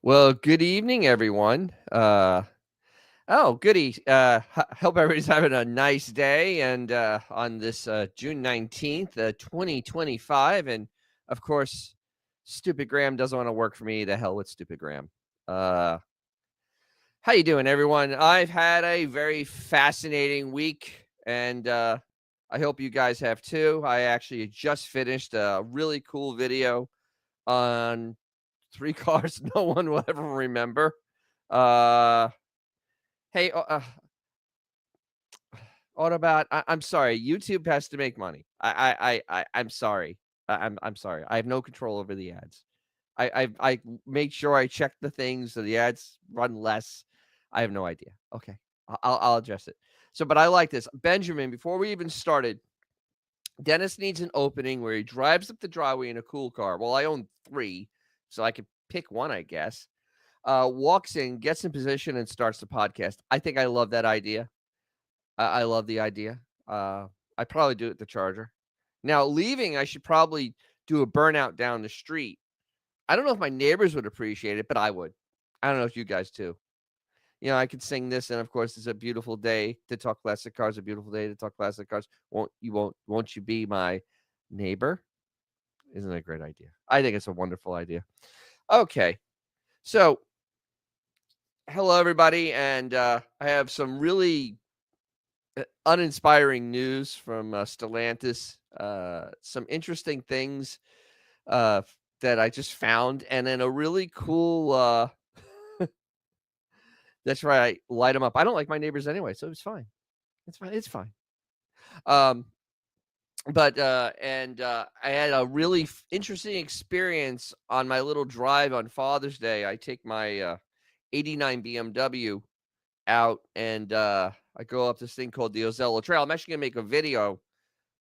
Well, good evening, everyone. Goody. Hope everybody's having a nice day. And on this June 19th, 2025. And of course, Stupid Graham doesn't want to work for me. The hell with Stupid Graham. Uh, how you doing, everyone? I've had a very fascinating week, and I hope you guys have too. I actually just finished a really cool video on three cars no one will ever remember. Uh, hey, Autobot, I'm sorry. YouTube has to make money. I'm sorry. I'm sorry. I have no control over the ads. I make sure I check the things so the ads run less. I have no idea. Okay, I'll address it. So, but I like this, Benjamin. Before we even started, Dennis needs an opening where he drives up the driveway in a cool car. Well, I own three, so I could pick one, I guess. Walks in, gets in position, and starts the podcast. I think I love that idea. I love the idea. I probably do it at the Charger. Now, leaving, I should probably do a burnout down the street. I don't know if my neighbors would appreciate it, but I would. I don't know if you guys too. I could sing this, and of course, it's a beautiful day to talk classic cars. A beautiful day to talk classic cars. Won't you be my neighbor? Isn't that a great idea? I think it's a wonderful idea. Okay, so hello everybody, and I have some really uninspiring news from Stellantis. Some interesting things that I just found, and then a really cool. That's right, light them up. I don't like my neighbors anyway, so it's fine. It's fine. It's fine. Um, but I had a really interesting experience on my little drive on Father's Day. I take my '89 BMW out, and I go up this thing called the Ozello Trail. I'm actually gonna make a video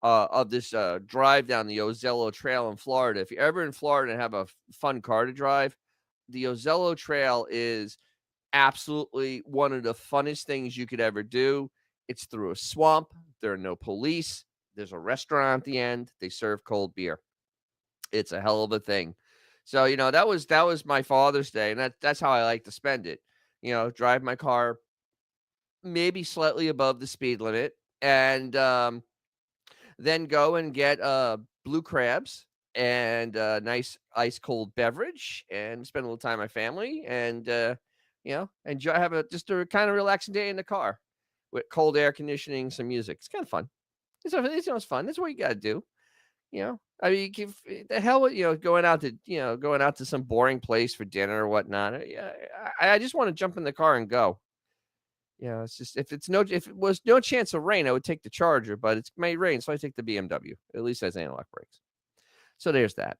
of this drive down the Ozello Trail in Florida. If you're ever in Florida and have a fun car to drive, the Ozello Trail is absolutely one of the funnest things you could ever do. It's through a swamp. There are no police. There's a restaurant at the end. They serve cold beer. It's a hell of a thing. So that was my Father's Day, and that's how I like to spend it. Drive my car maybe slightly above the speed limit, and then go and get blue crabs and a nice ice cold beverage, and spend a little time with my family, and enjoy, have just a kind of relaxing day in the car with cold air conditioning, some music. It's kind of fun. It's fun. That's what you got to do. I mean, the hell with going out to some boring place for dinner or whatnot. Yeah, I just want to jump in the car and go. It's just if it was no chance of rain, I would take the Charger, but it's may rain, so I take the BMW. At least it has analog brakes. So there's that.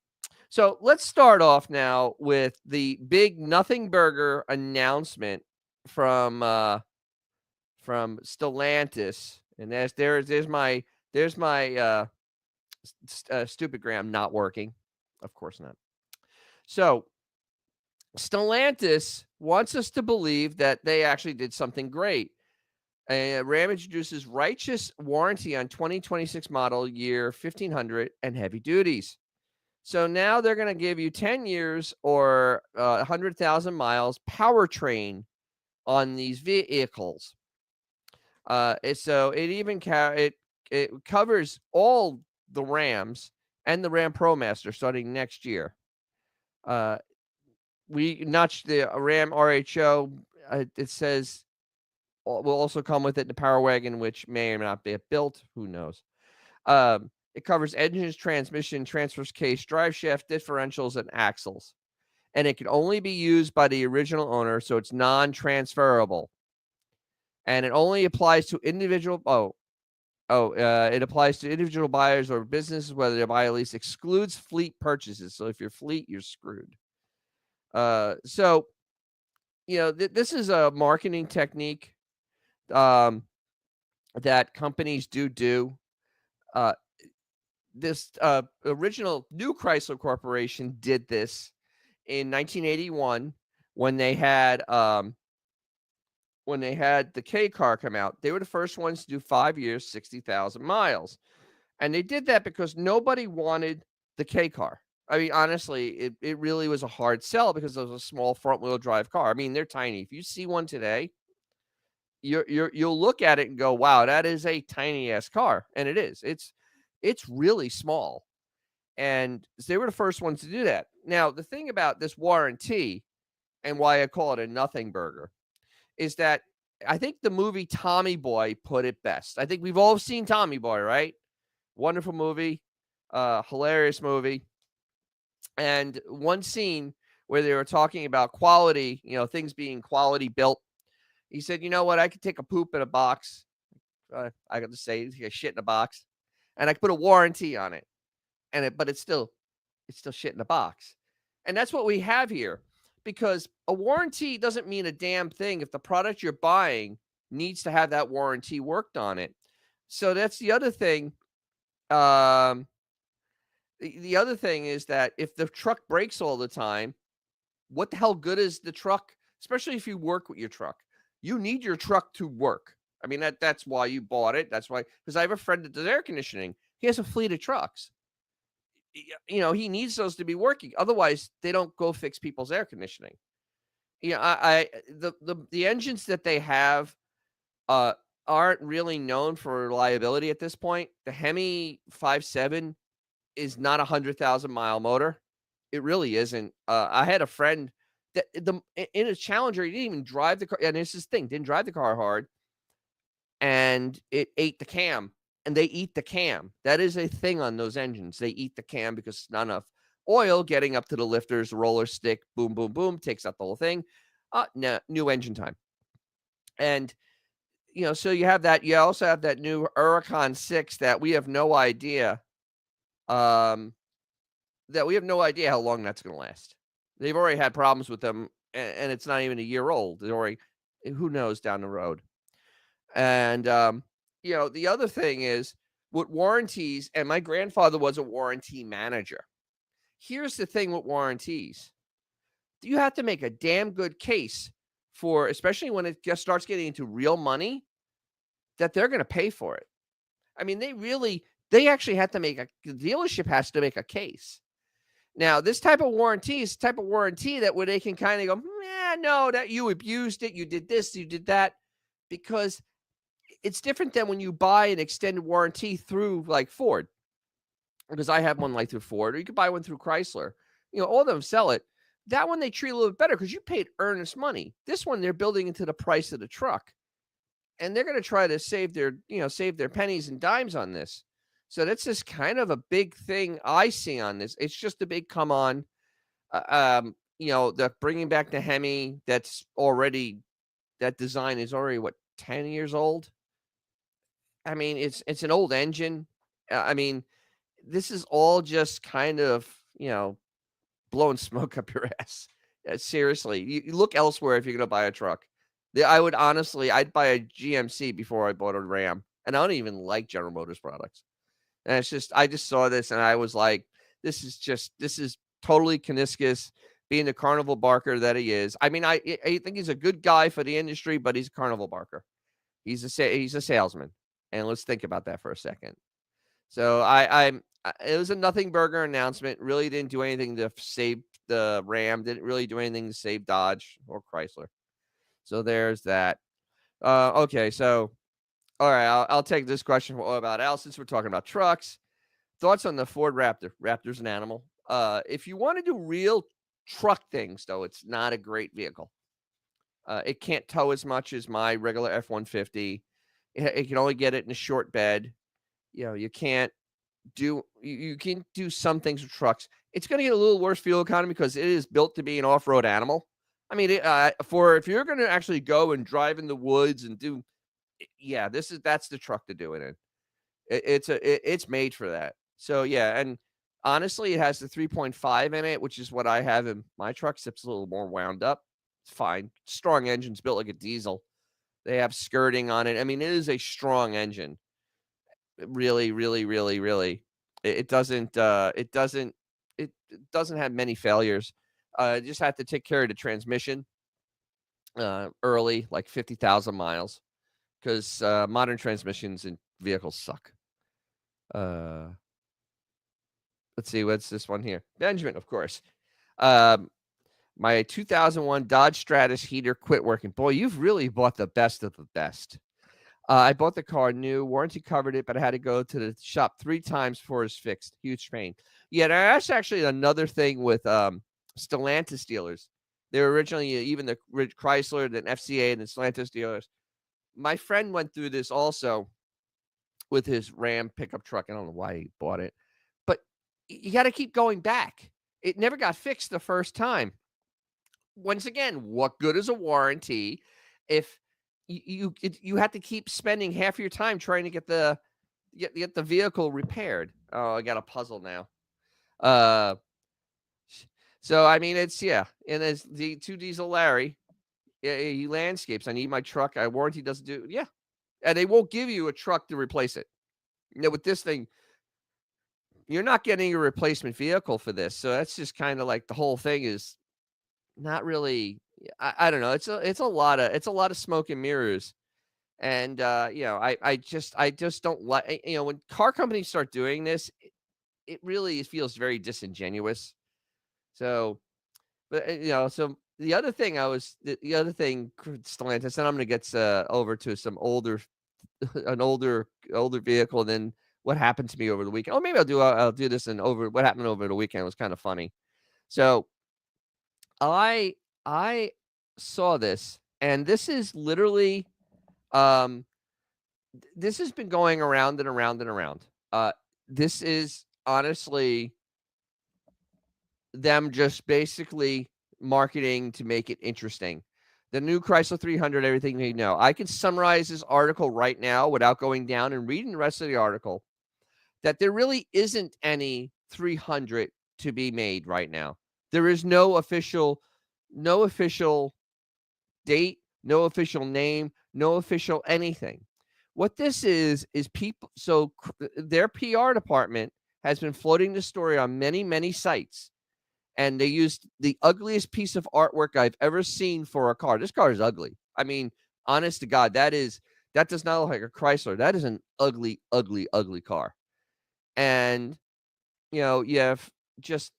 So let's start off now with the big nothing burger announcement from Stellantis, and there's my stupid gram not working. Of course not. So Stellantis wants us to believe that they actually did something great. Ram introduces righteous warranty on 2026 model year 1500 and heavy duties. So now they're going to give you 10 years or 100,000 miles powertrain on these vehicles. So it covers all the Rams and the Ram ProMaster starting next year. We notched the Ram RHO. It says will also come with it the Power Wagon, which may or may not be built. Who knows? It covers engines, transmission, transverse case, drive shaft, differentials, and axles. And it can only be used by the original owner, so it's non-transferable. And it only applies to individual. It applies to individual buyers or businesses, whether they buy a lease. Excludes fleet purchases. So if you're fleet, you're screwed. So this is a marketing technique that companies do. This original New Chrysler Corporation did this in 1981 when they had the K car come out. They were the first ones to do 5 years, 60,000 miles. And they did that because nobody wanted the K car. I mean, honestly, it really was a hard sell because it was a small front wheel drive car. I mean, they're tiny. If you see one today, you'll look at it and go, "Wow, that is a tiny ass car," and it is. It's really small, and they were the first ones to do that. Now, the thing about this warranty and why I call it a nothing burger is that I think the movie Tommy Boy put it best. I think we've all seen Tommy Boy, right? Wonderful movie, hilarious movie. And one scene where they were talking about quality, things being quality built. He said, "You know what? I could take a poop in a box. I got to say, take a shit in a box, and I could put a warranty on it, but it's still shit in a box." And that's what we have here, because a warranty doesn't mean a damn thing if the product you're buying needs to have that warranty worked on it. So that's the other thing. Um, the other thing is that if the truck breaks all the time, what the hell good is the truck? Especially if you work with your truck, you need your truck to work. I mean, that's why you bought it. That's why, because I have a friend that does air conditioning. He has a fleet of trucks. He needs those to be working. Otherwise, they don't go fix people's air conditioning. The engines that they have uh aren't really known for reliability at this point. The Hemi 5.7 is not 100,000-mile motor. It really isn't. I had a friend that in a Challenger, he didn't even drive the car, and it's his thing, didn't drive the car hard, and it ate the cam, and they eat the cam. That is a thing on those engines. They eat the cam because it's not enough oil getting up to the lifters, roller stick, boom, boom, boom, takes out the whole thing. No, new engine time. And so you have that. You also have that new Huracan 6 that we have no idea. Um, that we have no idea how long that's going to last. They've already had problems with them, and it's not even a year old. They're already, who knows, down the road. And the other thing is with warranties. And my grandfather was a warranty manager. Here's the thing with warranties: you have to make a damn good case for, especially when it just starts getting into real money, that they're going to pay for it. I mean, they actually had to the dealership has to make a case. Now, this type of warranty is the type of warranty that where they can kind of go, no, that you abused it, you did this, you did that, because it's different than when you buy an extended warranty through like Ford, because I have one like through Ford, or you could buy one through Chrysler. All of them sell it. That one they treat a little bit better because you paid earnest money. This one they're building into the price of the truck, and they're going to try to save their pennies and dimes on this. So that's just kind of a big thing I see on this. It's just a big come on. The bringing back the Hemi. That design is already 10 years old. I mean, it's an old engine. I mean, this is all just kind of blowing smoke up your ass. Seriously, you look elsewhere if you're gonna buy a truck. I'd buy a GMC before I bought a Ram, and I don't even like General Motors products. And it's just, I just saw this and I was like, this is totally Kaniskus being the carnival barker that he is. I mean, I think he's a good guy for the industry, but he's a carnival barker. He's a salesman. And let's think about that for a second. So it was a nothing burger announcement. Really didn't do anything to save the Ram. Didn't really do anything to save Dodge or Chrysler. So there's that. Okay, so all right, I'll take this question about Al, since we're talking about trucks. Thoughts on the Ford Raptor? Raptor's an animal. If you want to do real truck things, though, it's not a great vehicle. It can't tow as much as my regular F-150. It can only get it in a short bed. You can't you can do some things with trucks. It's going to get a little worse fuel economy because it is built to be an off-road animal. I mean, if you're going to actually go and drive in the woods and do, yeah, that's the truck to do it in. It's made for that. So yeah, and honestly, it has the 3.5 in it, which is what I have in my truck. It's a little more wound up. It's fine. Strong engine's built like a diesel. They have skirting on it. I mean, it is a strong engine. Really, really, really, really. It doesn't. It doesn't have many failures. Just have to take care of the transmission early, like 50,000 miles, because modern transmissions in vehicles suck. Uh, let's see, what's this one here? Benjamin, of course. Um, my 2001 Dodge Stratus heater quit working. Boy, you've really bought the best of the best. I bought the car new, warranty covered it, but I had to go to the shop 3 times before it was fixed. Huge pain. Yeah, that's actually another thing with Stellantis dealers. They were originally even the Chrysler, then FCA, and then Stellantis dealers. My friend went through this also with his Ram pickup truck. I don't know why he bought it, but you got to keep going back. It never got fixed the first time. Once again, what good is a warranty if you have to keep spending half your time trying to get the vehicle repaired? Oh, I got a puzzle now. Uh, so I mean, it's yeah, and as the two Diesel Larry, he landscapes. I need my truck. I warranty doesn't do yeah, and they won't give you a truck to replace it. You know, with this thing, you're not getting a replacement vehicle for this. So that's just kind of like the whole thing is not really. I don't know. It's a lot of smoke and mirrors. And you know, I just don't like you know when car companies start doing this, it really feels very disingenuous. So, but you know, so the other thing, Stellantis, and I'm going to get over to some older an older vehicle than what happened to me over the weekend. Oh, maybe I'll do this and over what happened over the weekend was kind of funny. So I I saw this, and this is literally um this has been going around and around and around. This is honestly them just basically marketing to make it interesting. The new Chrysler 300, everything they know. I can summarize this article right now without going down and reading the rest of the article that there really isn't any 300 to be made right now. There is no official date, no official name, no official anything. What this is people so their PR department has been floating the story on many, many sites, and they used the ugliest piece of artwork I've ever seen for a car. This car is ugly. I mean, honest to God, that does not look like a Chrysler. That is an ugly, ugly, ugly car. And you know, you have just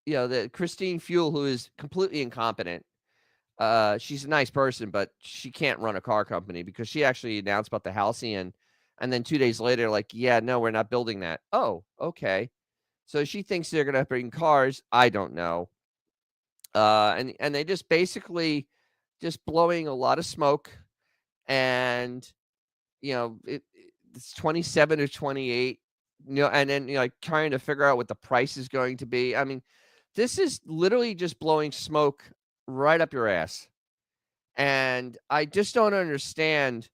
the Christine Fuel, who is completely incompetent. She's a nice person, but she can't run a car company because she actually announced about the Halcyon, and then 2 days later, like, yeah, no, we're not building that. Oh, okay. So she thinks they're gonna bring cars. I don't know. And they just basically just blowing a lot of smoke, and it's 27 or 28, and then like trying to figure out what the price is going to be. I mean, this is literally just blowing smoke right up your ass. And I just don't understand,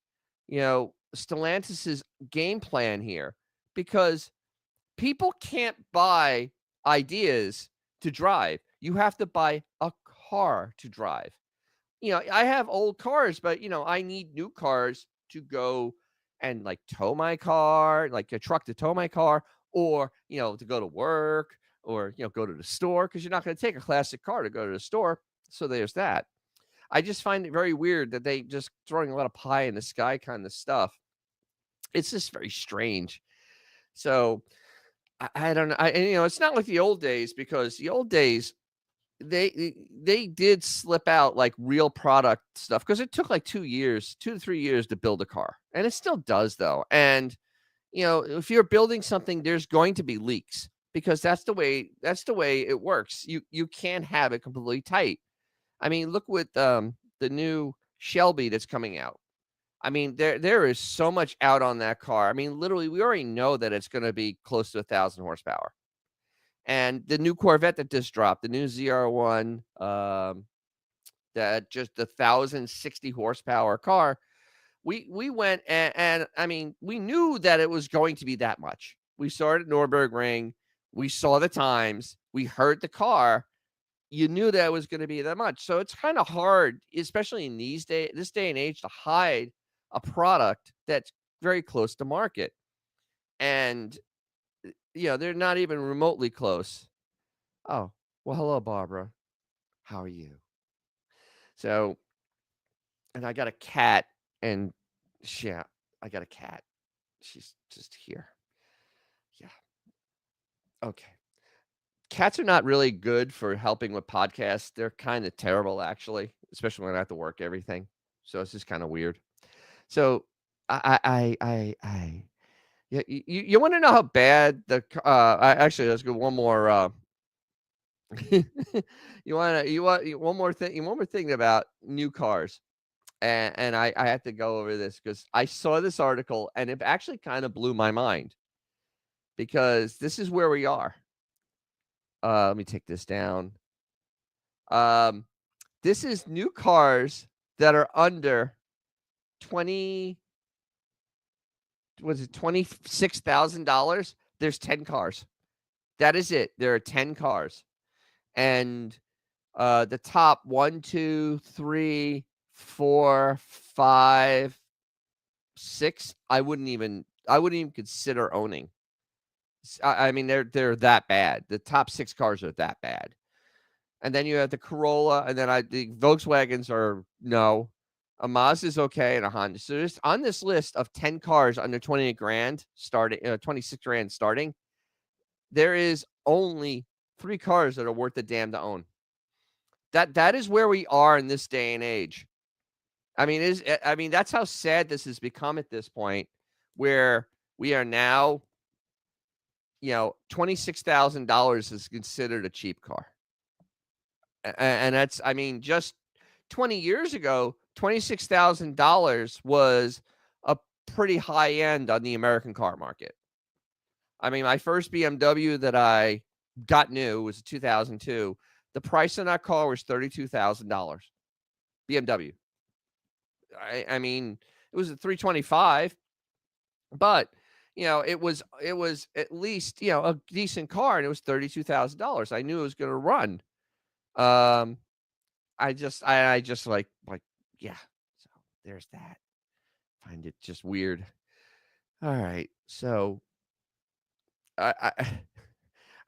Stellantis's game plan here because people can't buy ideas to drive. You have to buy a car to drive. I have old cars, but I need new cars to go and like tow my car, like a truck to tow my car, or to go to work, or go to the store because you're not going to take a classic car to go to the store. So there's that. I just find it very weird that they just throwing a lot of pie in the sky kind of stuff. It's just very strange. So I don't know. It's not like the old days because the old days they did slip out like real product stuff because it took like 2 years, 2 to 3 years to build a car, and it still does though. And if you're building something, there's going to be leaks because that's the way it works. You can't have it completely tight. I mean, look with the new Shelby that's coming out. I mean, there is so much out on that car. I mean, literally, we already know that it's going to be close to 1,000 horsepower. And the new Corvette that just dropped, the new ZR1, that just the 1,060 horsepower car. We went and I mean, we knew that it was going to be that much. We saw it at Nürburgring. We saw the times. We heard the car. You knew that it was going to be that much. So it's kind of hard, especially in this day and age, to hide a product that's very close to market. And they're not even remotely close. Oh, well, hello, Barbara. How are you? So, and I got a cat, and yeah, I got a cat. She's just here. Yeah. Okay. Cats are not really good for helping with podcasts. They're kinda terrible, actually, especially when I have to work everything. So it's just kinda weird. So I yeah, you wanna know how bad I actually, let's go one more, one more thing about new cars, and I have to go over this because I saw this article, and it actually kinda blew my mind because this is where we are. Let me take this down. Um, this is new cars that are under 20 was it $26,000? There's 10 cars. That is it. There are 10 cars. And the top one, 2, 3, 4, 5, 6, I wouldn't even consider owning. I mean, they're that bad. The top 6 cars are that bad. And then you have the Corolla, and then the Volkswagens are no. A Mazda's okay, and a Honda. So just on this list of 10 cars under 28 grand starting, 26 grand starting, there is only 3 cars that are worth the damn to own. That is where we are in this day and age. I mean, that's how sad this has become at this point, where we are now, $26,000 is considered a cheap car. And that's, I mean, just 20 years ago, $26,000 was a pretty high end on the American car market. I mean, my first BMW that I got new was a 2002. The price on that car was $32,000. BMW. I mean, it was a 325, but it was at least, a decent car, and it was $32,000. I knew it was going to run. Um, I just yeah. So there's that. Find it just weird. All right. So I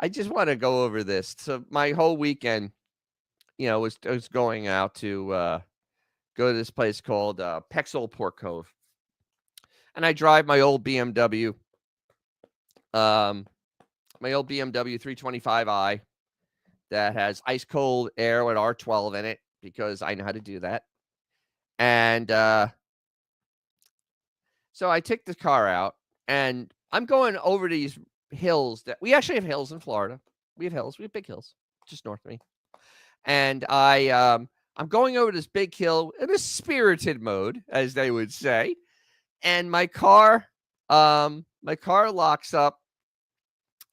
I just want to go over this. So my whole weekend, was going out to go to this place called Pexel Port Cove. And I drive um my old BMW 325i that has ice cold air with R12 in it because I know how to do that. And so I take the car out, and I'm going over these hills that we actually have hills in Florida. We have hills. We have big hills just north of me. And I'm going over this big hill in a spirited mode, as they would say. And my car locks up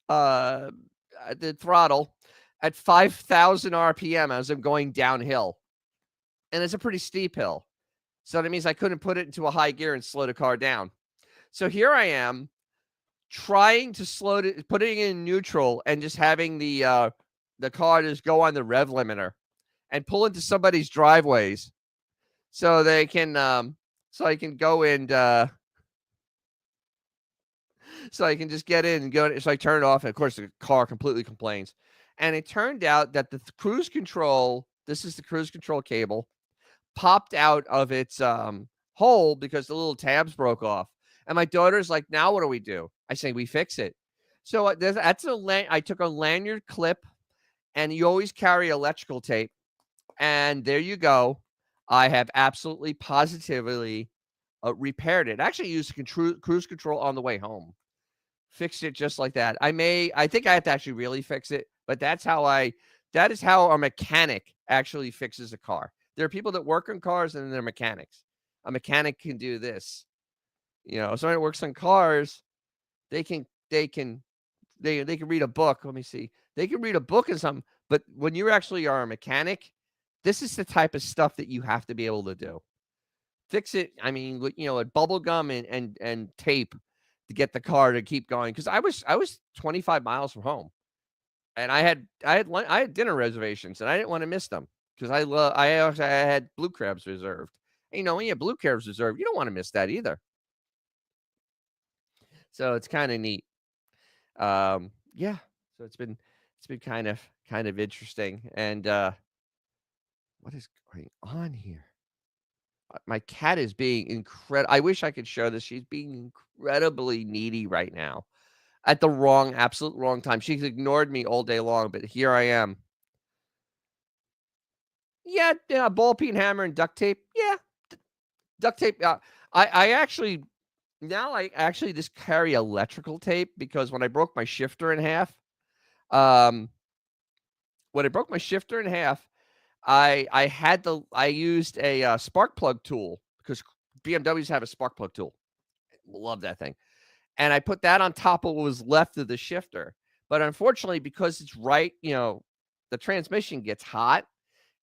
uh, at the throttle at 5,000 RPM as I'm going downhill. And it's a pretty steep hill. So that means I couldn't put it into a high gear and slow the car down. So here I am trying to putting it in neutral and just having the car just go on the rev limiter and pull into somebody's driveways so they can so I can go and so I can just get in and go. So I turn it off, and of course the car completely complains. And it turned out that the cruise control, this is the cruise control cable, popped out of its hole because the little tabs broke off. And my daughter's like, "Now what do we do?" I say, "We fix it." So I took a lanyard clip, and you always carry electrical tape. And there you go. I have absolutely positively repaired it. I actually used cruise control on the way home. Fixed it just like that. I think I have to actually really fix it, but that is how a mechanic actually fixes a car. There are people that work on cars, and they're mechanics. A mechanic can do this. Somebody that works on cars, they can they can they can read a book. Let me see. They can read a book and something, but when you actually are a mechanic, this is the type of stuff that you have to be able to do. Fix it, I mean, with, with bubble gum and tape to get the car to keep going. Because I was 25 miles from home, and I had dinner reservations, and I didn't wanna miss them because I had blue crabs reserved. And, when you have blue crabs reserved, you don't wanna miss that either. So it's kinda neat. Yeah, so it's been kind of interesting, and, what is going on here? My cat is being incredible. I wish I could show this. She's being incredibly needy right now. at the wrong, absolute wrong time. She's ignored me all day long, but here I am. Yeah, yeah, ball peen hammer and duct tape. Yeah, duct tape. I actually now I actually just carry electrical tape because um, when I broke my shifter in half, I used a spark plug tool because BMWs have a spark plug tool. Love that thing. And I put that on top of what was left of the shifter. But unfortunately, because it's right, the transmission gets hot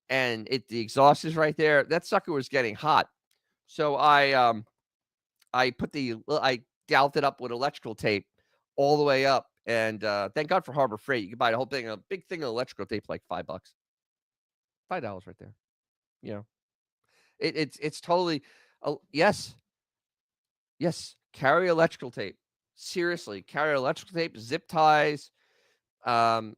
and the exhaust is right there. That sucker was getting hot. So I doused it up with electrical tape all the way up. And thank God for Harbor Freight. You can buy the whole thing, a big thing of electrical tape, like $5, $5 right there. You know, it's totally. Oh yes, yes. Carry electrical tape. Seriously, carry electrical tape, zip ties, um,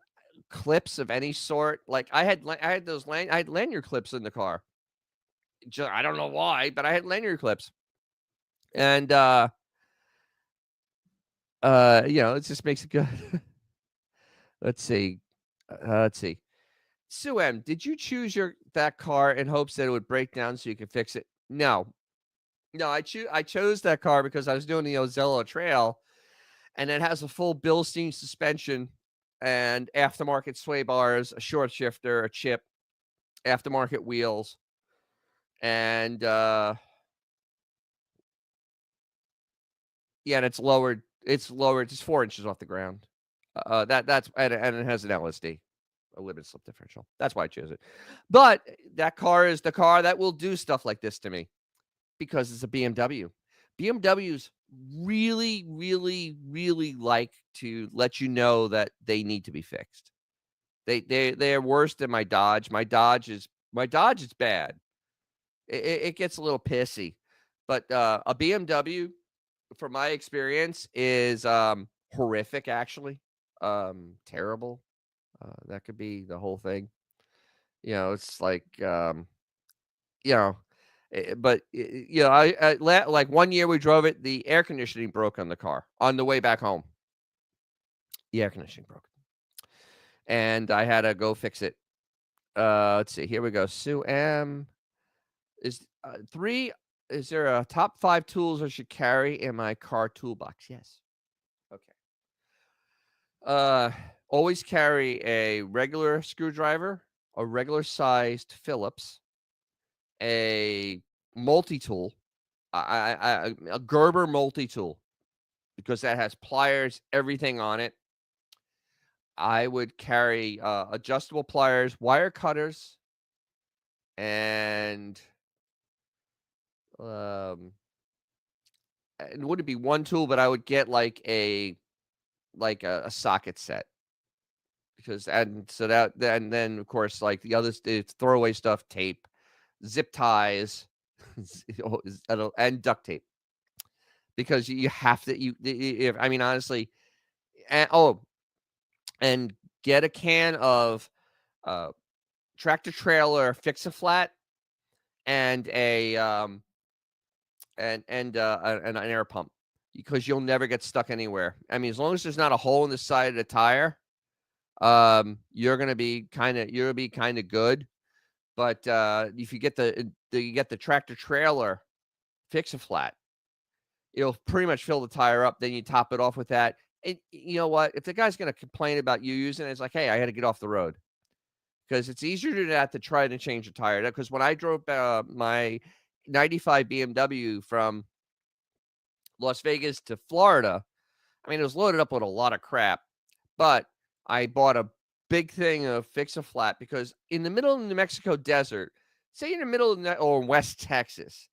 clips of any sort. Like I had I had lanyard clips in the car. I don't know why, but I had lanyard clips, and it just makes it good. Let's see, let's see. Sue M, did you choose that car in hopes that it would break down so you could fix it? No, no, I chose that car because I was doing the Ozella Trail, and it has a full Bilstein suspension and aftermarket sway bars, a short shifter, a chip, aftermarket wheels, and yeah, and it's lowered just 4 inches off the ground. That's and it has an LSD, a limited slip differential. That's why I chose it. But that car is the car that will do stuff like this to me because it's a BMW. BMWs really, really, really like to let you know that they need to be fixed. They're worse than my Dodge. My Dodge is bad. It gets a little pissy, but a BMW, from my experience, is horrific. Actually, terrible. That could be the whole thing. It's like you know, but like one year we drove it. The air conditioning broke on the car on the way back home. The air conditioning broke, and I had to go fix it. Let's see. Here we go. Sue M. Is three is there a top 5 tools I should carry in my car toolbox? Yes. Okay. Uh, Always carry a regular screwdriver, a regular sized Phillips, a multi-tool, a Gerber multi-tool because that has pliers, everything on it. I would carry adjustable pliers, wire cutters, and um, it wouldn't be one tool, but I would get like a socket set because and so that then of course like the others it's throwaway stuff, tape, zip ties, and duct tape because you have to if I mean honestly and, and get a can of uh tractor trailer fix a flat and an air pump because you'll never get stuck anywhere. I mean, as long as there's not a hole in the side of the tire, you're gonna be kind of good. But if you get the tractor trailer fix a flat, it'll pretty much fill the tire up. Then you top it off with that. And you know what? If the guy's gonna complain about you using it, it's like, hey, I had to get off the road because it's easier to do that to try to change a tire. Because when I drove my '95 BMW from Las Vegas to Florida, I mean, it was loaded up with a lot of crap, but I bought a big thing of Fix a Flat because in the middle of the New Mexico desert, say in the middle of or West Texas,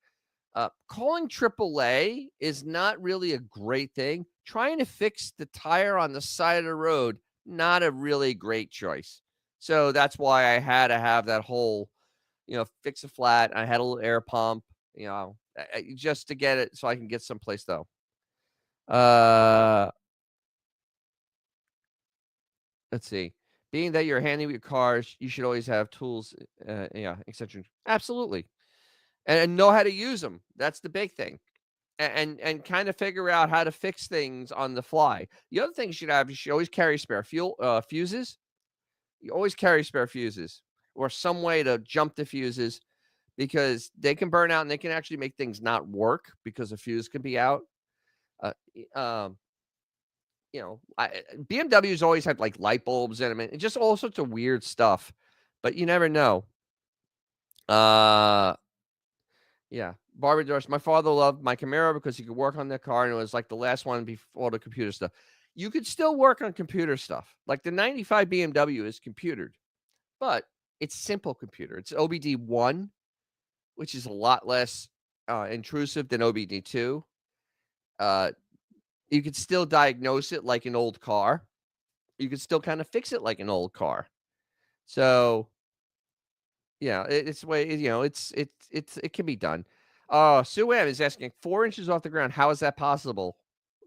calling AAA is not really a great thing. Trying to fix the tire on the side of the road, not a really great choice. So that's why I had to have that whole, fix a flat. I had a little air pump, just to get it so I can get someplace though. Uh, let's see. Being that you're handy with your cars, you should always have tools, etc. Absolutely, and know how to use them. That's the big thing. and kind of figure out how to fix things on the fly. The other thing you should always carry spare fuses. You always carry spare fuses or some way to jump the fuses because they can burn out and they can actually make things not work because a fuse can be out. Uh, e- um, BMWs always had like light bulbs in them and just all sorts of weird stuff, but you never know. Uh, yeah, Barbara Dorst. My father loved my Camaro because he could work on the car, and it was like the last one before the computer stuff. You could still work on computer stuff. Like the '95 BMW is computered, but it's simple computer. It's OBD1, which is a lot less intrusive than OBD2. Uh, you could still diagnose it like an old car. You could still kind of fix it like an old car. So yeah, it's way it can be done. Sue M is asking 4 inches off the ground. How is that possible?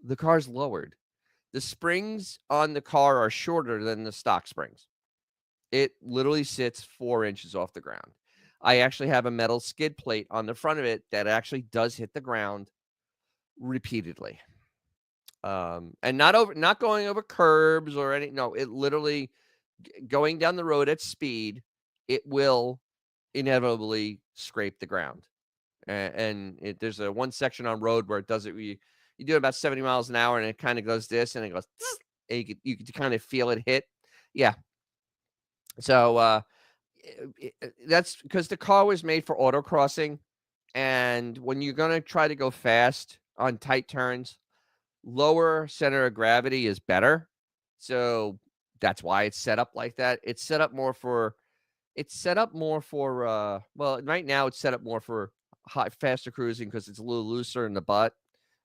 The car's lowered. The springs on the car are shorter than the stock springs. It literally sits 4 inches off the ground. I actually have a metal skid plate on the front of it that actually does hit the ground repeatedly. And not going over curbs or any. No, it literally going down the road at speed. It will inevitably scrape the ground. There's a one section on road where it does it. You do about 70 miles an hour, and it kind of goes this, and it goes, and you could kind of feel it hit. Yeah. So that's because the car was made for autocrossing, and when you're gonna try to go fast on tight turns, lower center of gravity is better. So that's why it's set up like that. It's set up more for well, right now it's set up more for faster cruising because it's a little looser in the butt.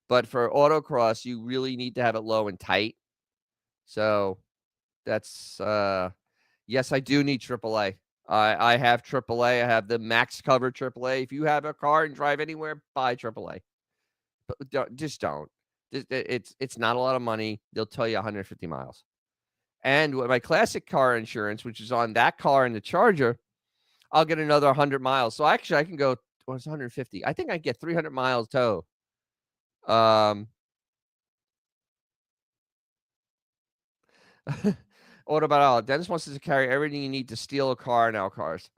But for autocross, you really need to have it low and tight. So that's yes, I do need AAA. I have AAA. I have the max cover AAA. If you have a car and drive anywhere, buy AAA. But just don't. It's not a lot of money. They'll tell you 150 miles. And with my classic car insurance, which is on that car and the Charger, I'll get another 100 miles. So actually, I can go. Well, it's 150. I think I get 300 miles tow. Um, what about all? Dennis wants us to carry everything you need to steal a car in our cars.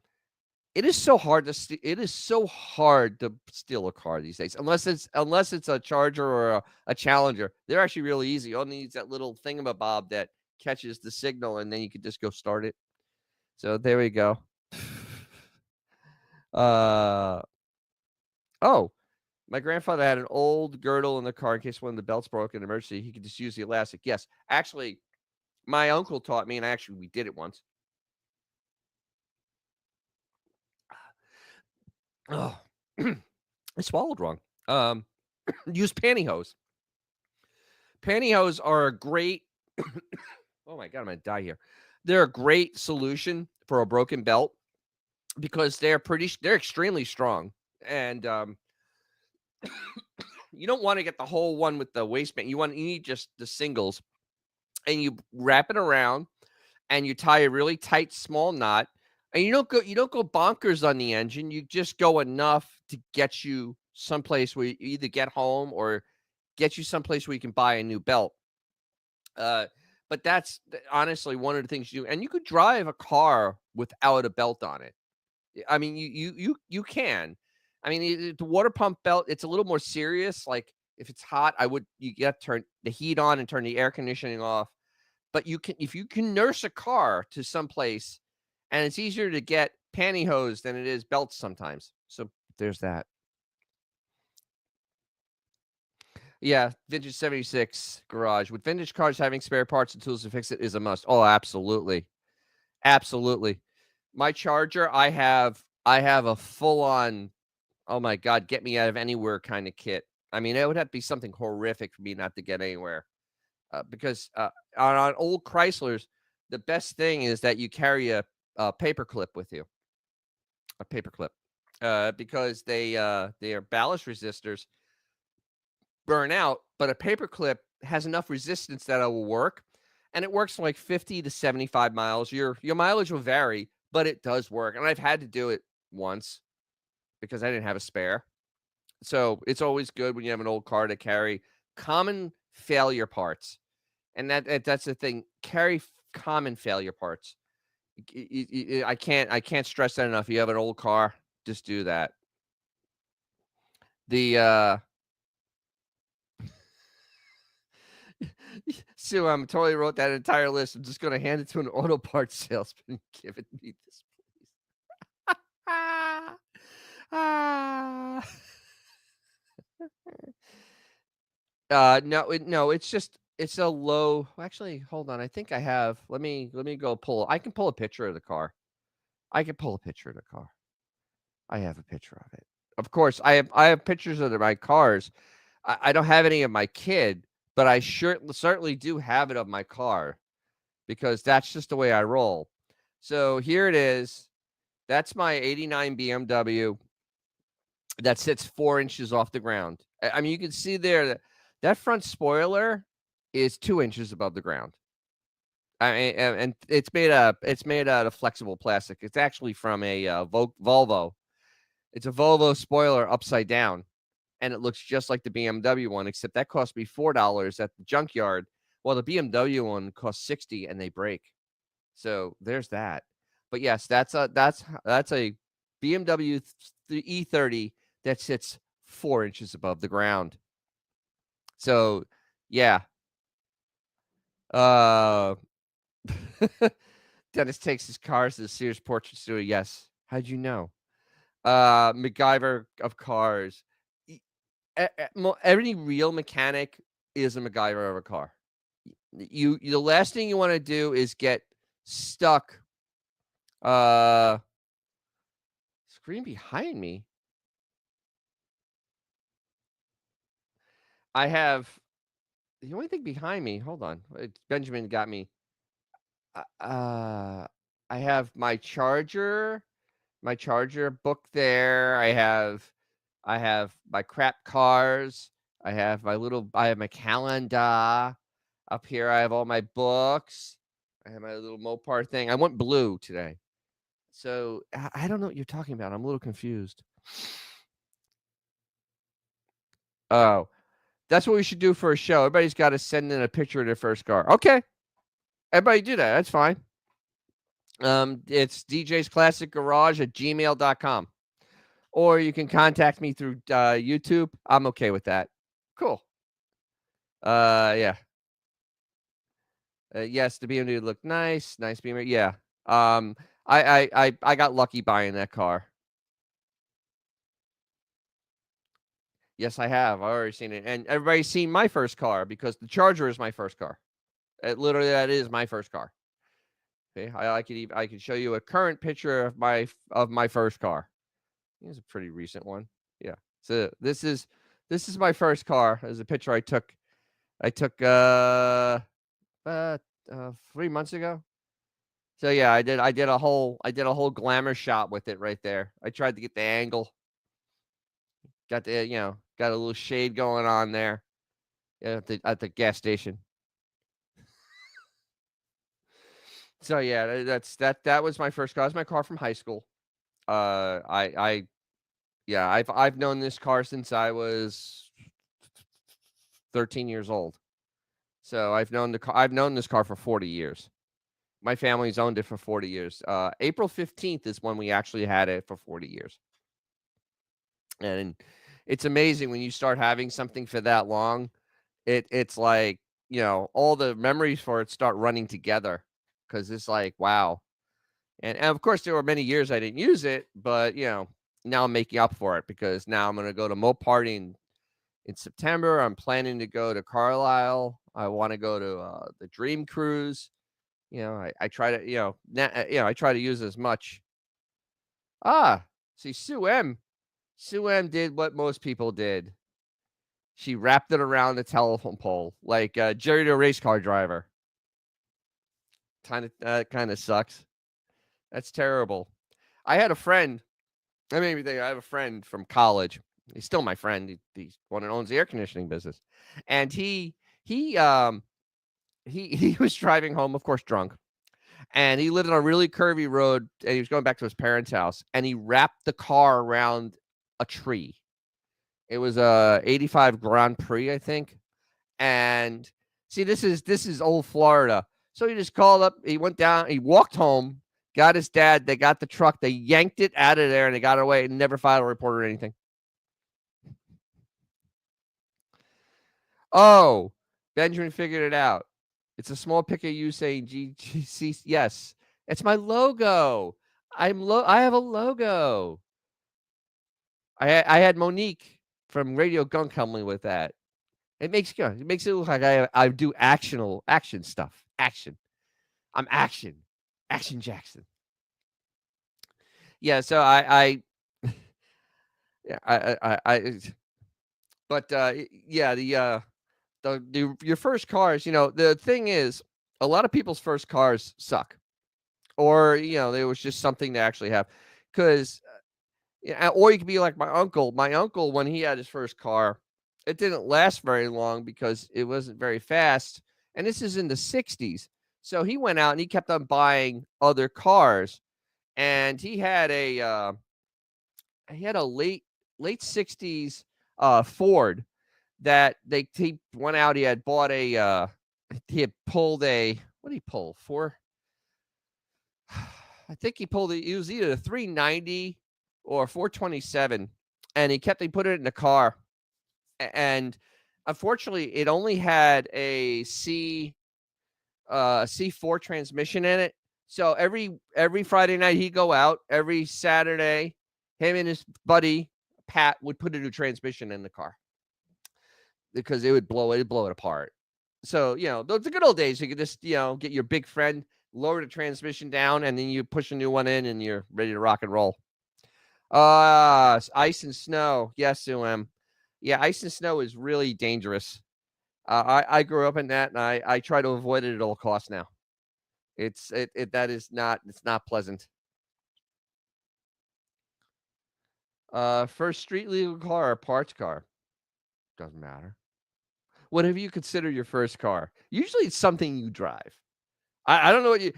It is so hard to it is so hard to steal a car these days, unless it's a Charger or a Challenger. They're actually really easy. All needs that little thingamabob that catches the signal, and then you can just go start it. So there we go. Uh oh, my grandfather had an old girdle in the car in case one of the belts broke in an emergency. He could just use the elastic. Yes, actually, my uncle taught me, and actually we did it once. Oh, I swallowed wrong. Use pantyhose. Pantyhose are a great. Oh my god, I'm gonna die here. They're a great solution for a broken belt because they're extremely strong, and you don't want to get the whole one with the waistband. You need just the singles, and you wrap it around, and you tie a really tight small knot, and you don't go bonkers on the engine. You just go enough to get you someplace where you either get home or get you someplace where you can buy a new belt. Uh, but that's honestly one of the things you do, and you could drive a car without a belt on it. I mean, you can. I mean, the water pump belt, it's a little more serious. Like if it's hot, you get to turn the heat on and turn the air conditioning off. But if you can nurse a car to someplace, and it's easier to get pantyhose than it is belts sometimes. So there's that. Yeah, vintage 76 garage. With vintage cars, having spare parts and tools to fix it is a must. Oh, absolutely. Absolutely. My Charger, I have a full on, oh my god, get me out of anywhere kind of kit. I mean, it would have to be something horrific for me not to get anywhere. Because on old Chryslers, the best thing is that you carry a paper clip with you, a paper clip, because they are ballast resistors, burn out, but a paper clip has enough resistance that it will work, and it works for like 50 to 75 miles. Your mileage will vary, but it does work, and I've had to do it once because I didn't have a spare. So it's always good when you have an old car to carry common failure parts. And that's the thing. Carry common failure parts. I can't stress that enough. You have an old car, just do that. The Sue, I'm totally wrote that entire list. I'm just gonna hand it to an auto parts salesman. Give it me this, please. Ah, ah. No, it's just it's a low. Actually, hold on. I think I have. Let me go pull. I can pull a picture of the car. I can pull a picture of the car. I have a picture of it. Of course, I have pictures of my cars. I don't have any of my kid, but I certainly do have it of my car because that's just the way I roll. So here it is. That's my '89 BMW that sits 4 inches off the ground. I mean, you can see there that front spoiler is 2 inches above the ground. I mean, and it's made out of flexible plastic. It's actually from a Volvo. It's a Volvo spoiler upside down, and it looks just like the BMW one, except that cost me $4 at the junkyard. Well, the BMW one costs 60, and they break. So there's that. But yes, that's a BMW E30 that sits 4 inches above the ground. So yeah. Uh, Dennis takes his cars to the Sears Portrait Studio. Yes. How'd you know? MacGyver of cars. Every real mechanic is a MacGyver of a car. The last thing you want to do is get stuck. Screen behind me. I have the only thing behind me. Hold on, Benjamin got me. I have my charger book there. I have my crap cars. I have my calendar. Up here I have all my books. I have my little Mopar thing. I went blue today. So I don't know what you're talking about. I'm a little confused. Oh, that's what we should do for a show. Everybody's got to send in a picture of their first car. Okay. Everybody do that. That's fine. It's DJ's Classic Garage at gmail.com. Or you can contact me through YouTube. I'm okay with that. Cool. Yeah. Yes, the BMW looked nice. Nice BMW. Yeah. I got lucky buying that car. Yes, I have. I already seen it, and everybody's seen my first car because the Charger is my first car. That is my first car. Okay, I could show you a current picture of my first car. It's a pretty recent one. Yeah. So this is my first car. There's a picture I took 3 months ago. So yeah, I did a whole glamour shot with it right there. I tried to get the angle. Got a little shade going on there at the gas station. So yeah, that was my first car. It was my car from high school. I yeah, I've known this car since I was 13 years old. So I've known this car for 40 years. My family's owned it for 40 years. April 15th is when we actually had it for 40 years. And it's amazing when you start having something for that long. It's like, all the memories for it start running together because it's like, wow. And of course, there were many years I didn't use it, but now I'm making up for it because now I'm going to go to Mopar in September. I'm planning to go to Carlisle. I want to go to the Dream Cruise. I try to I try to use as much. See, Sue M did what most people did. She wrapped it around the telephone pole like Jerry the race car driver. Kind of sucks. That's terrible. I had a friend. I mean, I have a friend from college. He's still my friend. He's one that owns the air conditioning business, and he was driving home, of course, drunk, and he lived on a really curvy road, and he was going back to his parents' house, and he wrapped the car around a tree. It was a '85 Grand Prix, I think. And see, this is old Florida. So he just called up. He went down. He walked home. Got his dad. They got the truck. They yanked it out of there, and they got it away and never filed a report or anything. Oh, Benjamin figured it out. It's a small picture of you saying GGC. Yes, it's my logo. I have a logo. I had Monique from Radio Gunk help me with that. It makes it look like I do action stuff. Action. I'm action. Action Jackson. Yeah, so yeah, but yeah, the your first cars, the thing is, a lot of people's first cars suck, or there was just something to actually have, because yeah, or you could be like my uncle. My uncle, when he had his first car, it didn't last very long because it wasn't very fast. And this is in the 60s. So he went out and he kept on buying other cars. And he had a late 60s Ford that he went out. He had bought he had pulled what did he pull? I think he pulled it was either a 390 or 427, and he put it in the car. And unfortunately, it only had a C4 transmission in it. So every Friday night he'd go out. Every Saturday, him and his buddy Pat would put a new transmission in the car because it would blow it apart. So those the good old days. You could just get your big friend, lower the transmission down, and then you push a new one in, and you're ready to rock and roll. Ice and snow. Yes, UM. Yeah, ice and snow is really dangerous. I grew up in that, and I try to avoid it at all costs now. It's not pleasant. First street legal car or parts car, doesn't matter. Whatever you consider your first car. Usually, it's something you drive. I don't know what you.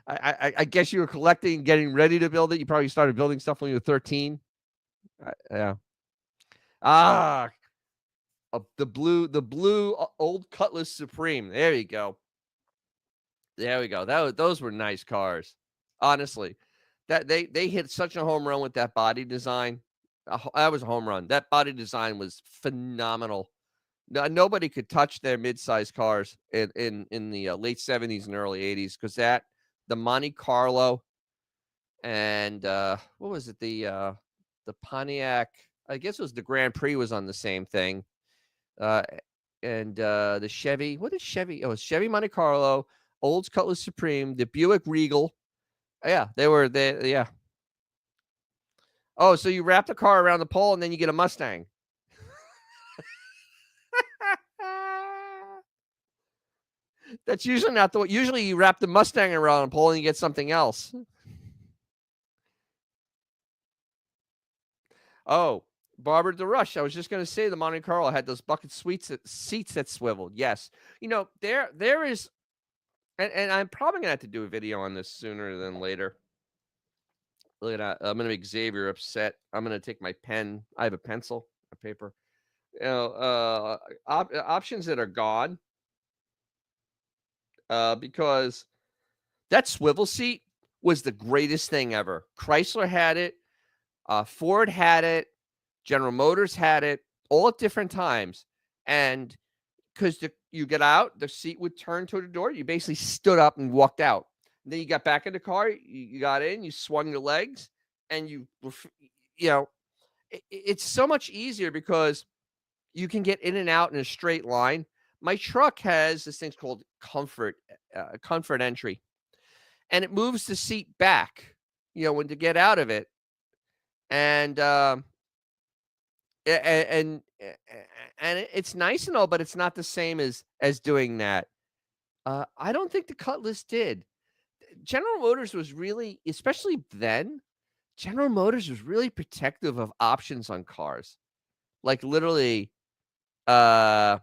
I guess you were collecting, getting ready to build it. You probably started building stuff when you were 13. Yeah. Ah, the blue old Cutlass Supreme. There you go. There we go. Those were nice cars. Honestly, that they hit such a home run with that body design. That was a home run. That body design was phenomenal. Nobody could touch their mid-sized cars in the late 70s and early 80s, because the Monte Carlo and what was it, the Pontiac, I guess it was the Grand Prix, was on the same thing. And the Chevy, what is Chevy? Oh, it's Chevy Monte Carlo, Olds Cutlass Supreme, the Buick Regal. Yeah, they were there. Yeah. Oh, so you wrap the car around the pole and then you get a Mustang. That's usually not the way. Usually you wrap the Mustang around a pole and you get something else. Oh, Barbara DeRush. I was just going to say the Monte Carlo had those bucket seats that swiveled. Yes. There is, and I'm probably going to have to do a video on this sooner than later. Look at that. I'm going to make Xavier upset. I'm going to take my pen. I have a pencil, a paper. Options that are gone. Because that swivel seat was the greatest thing ever. Chrysler had it. Ford had it. General Motors had it, all at different times. And because you get out, the seat would turn to the door. You basically stood up and walked out. And then you got back in the car. You got in. You swung your legs, and it's so much easier because you can get in and out in a straight line. My truck has this thing called comfort entry, and it moves the seat back, when to get out of it. And and it's nice and all, but it's not the same as doing that. I don't think the Cutlass did. General Motors was really, especially then, General Motors was really protective of options on cars. Like literally, General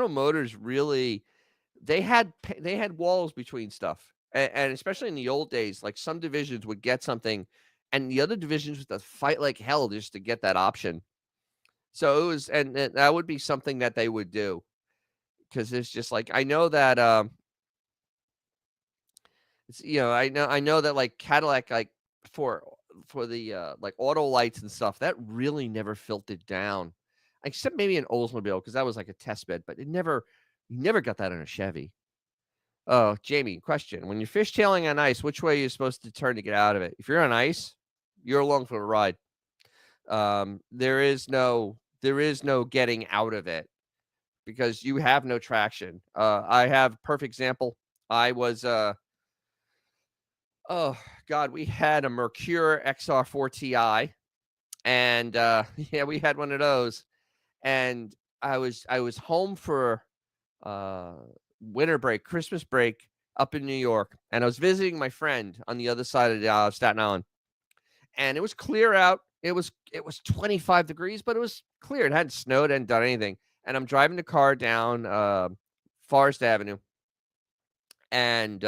Motors really, they had walls between stuff, and especially in the old days, like some divisions would get something, and the other divisions would have to fight like hell just to get that option. So it was, and that would be something that they would do because it's just like I know that it's, I know that like Cadillac like for for the like auto lights and stuff that really never filtered down, except maybe an Oldsmobile because that was like a test bed, but it never you never got that in a Chevy. Oh, Jamie, question: when you're fishtailing on ice, which way are you supposed to turn to get out of it? If you're on ice, you're along for the ride. There is no getting out of it because you have no traction. I have a perfect example. I was oh God, we had a Mercure XR4 Ti, and yeah, we had one of those. And I was home for uh, winter break, Christmas break up in New York, and I was visiting my friend on the other side of the Staten Island, and it was clear out. It was 25 degrees, but it was clear. It hadn't snowed, hadn't done anything. And I'm driving the car down Forest Avenue, and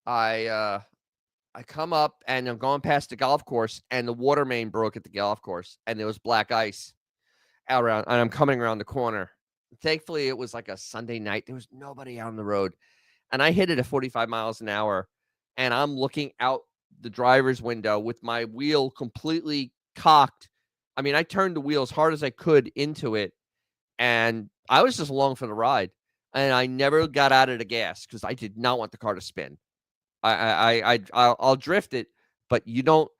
I I come up and I'm going past the golf course, and the water main broke at the golf course, and there was black ice out around, and I'm coming around the corner. Thankfully, it was like a Sunday night. There was nobody out on the road, and I hit it at 45 miles an hour, and I'm looking out the driver's window with my wheel completely cocked. I mean, I turned the wheel as hard as I could into it, and I was just along for the ride. And I never got out of the gas because I did not want the car to spin. I'll drift it, but you don't.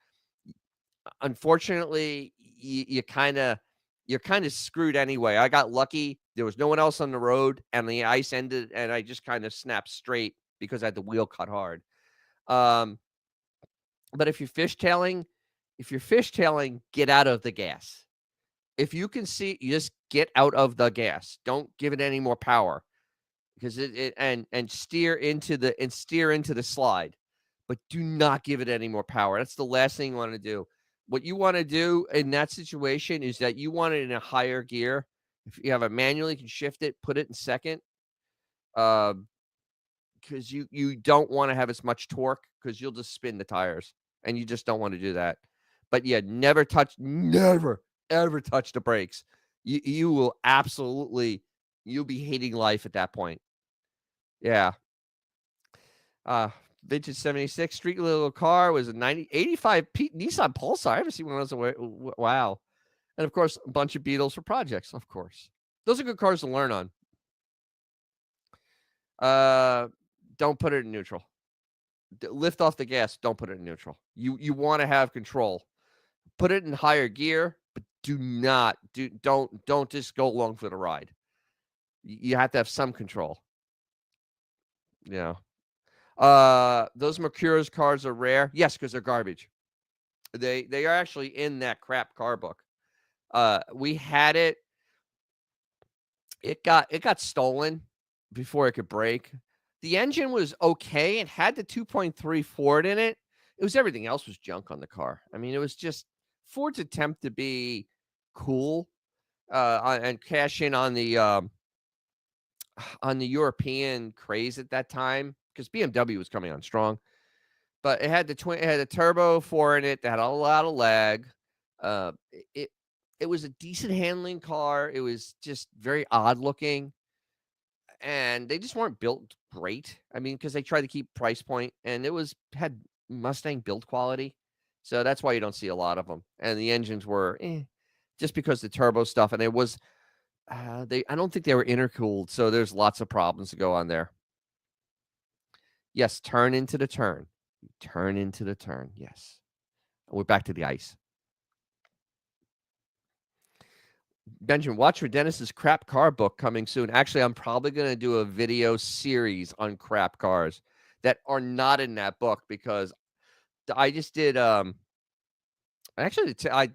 Unfortunately, you're kind of screwed anyway. I got lucky. There was no one else on the road, and the ice ended, and I just kind of snapped straight because I had the wheel cut hard. Um, but if you're fishtailing, get out of the gas. If you can see, you just get out of the gas. Don't give it any more power because it and steer into the slide, but do not give it any more power. That's the last thing you want to do. What you want to do in that situation is that you want it in a higher gear. If you have a manual, you can shift it, put it in second, because you don't want to have as much torque because you'll just spin the tires, and you just don't want to do that. But yeah, never ever touch the brakes. You will absolutely you'll be hating life at that point. Yeah. Uh, Vintage 76 street little car was a 85 Nissan Pulsar. I haven't seen one of those. Wow. And of course, a bunch of Beetles for projects, of course. Those are good cars to learn on. Uh, don't put it in neutral. Lift off the gas. Don't put it in neutral. You want to have control. Put it in higher gear, but don't just go along for the ride. You have to have some control. Yeah. Those Mercurius cars are rare. Yes, because they're garbage. They are actually in that crap car book. We had it. It got stolen before it could break. The engine was okay. It had the 2.3 Ford in it. It was everything else was junk on the car. I mean, it was just Ford's attempt to be cool and cash in on the European craze at that time because BMW was coming on strong. But it had a turbo 4 in it that had a lot of lag. Uh, it it was a decent handling car. It was just very odd looking, and they just weren't built great. I mean, because they tried to keep price point, and it had Mustang build quality, so that's why you don't see a lot of them. And the engines were just because the turbo stuff, and it was I don't think they were intercooled, so there's lots of problems to go on there. Yes, turn into the turn. Turn into the turn. Yes. We're back to the ice. Benjamin, watch for Dennis's crap car book coming soon. Actually, I'm probably going to do a video series on crap cars that are not in that book because I just did. I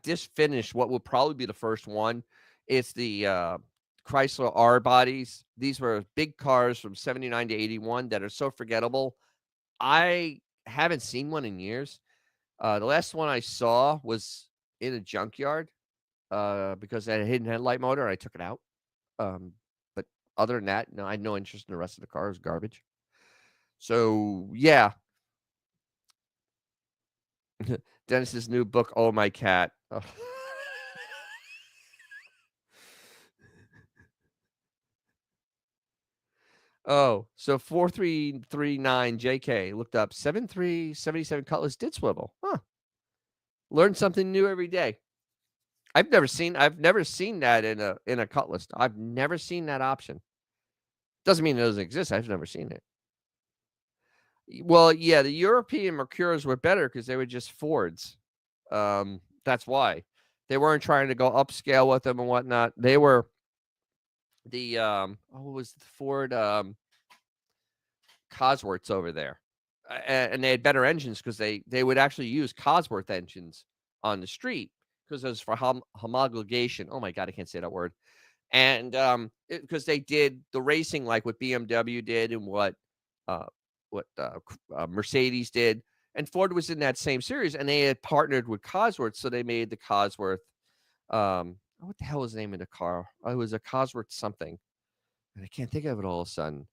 just finished what will probably be the first one. It's the Chrysler R bodies. These were big cars from 79 to 81 that are so forgettable. I haven't seen one in years. The last one I saw was in a junkyard because it had a hidden headlight motor. And I took it out. But other than that, no, I had no interest in the rest of the car. It was garbage. So yeah, Dennis's new book, Oh My Cat. Oh. Oh, so 4339 JK looked up 7377 Cutlass did swivel. Huh. Learn something new every day. I've never seen that in a Cutlass. I've never seen that option. Doesn't mean it doesn't exist. I've never seen it. Well, yeah, the European Mercuras were better because they were just Fords. That's why. They weren't trying to go upscale with them and whatnot. They were the what was the Ford Cosworths over there. And they had better engines because they would actually use Cosworth engines on the street because it was for homologation. Oh my god, I can't say that word. And because they did the racing like what BMW did and uh, Mercedes did, and Ford was in that same series, and they had partnered with Cosworth, so they made the Cosworth. What the hell was the name of the car? Oh, it was a Cosworth something, and I can't think of it all of a sudden.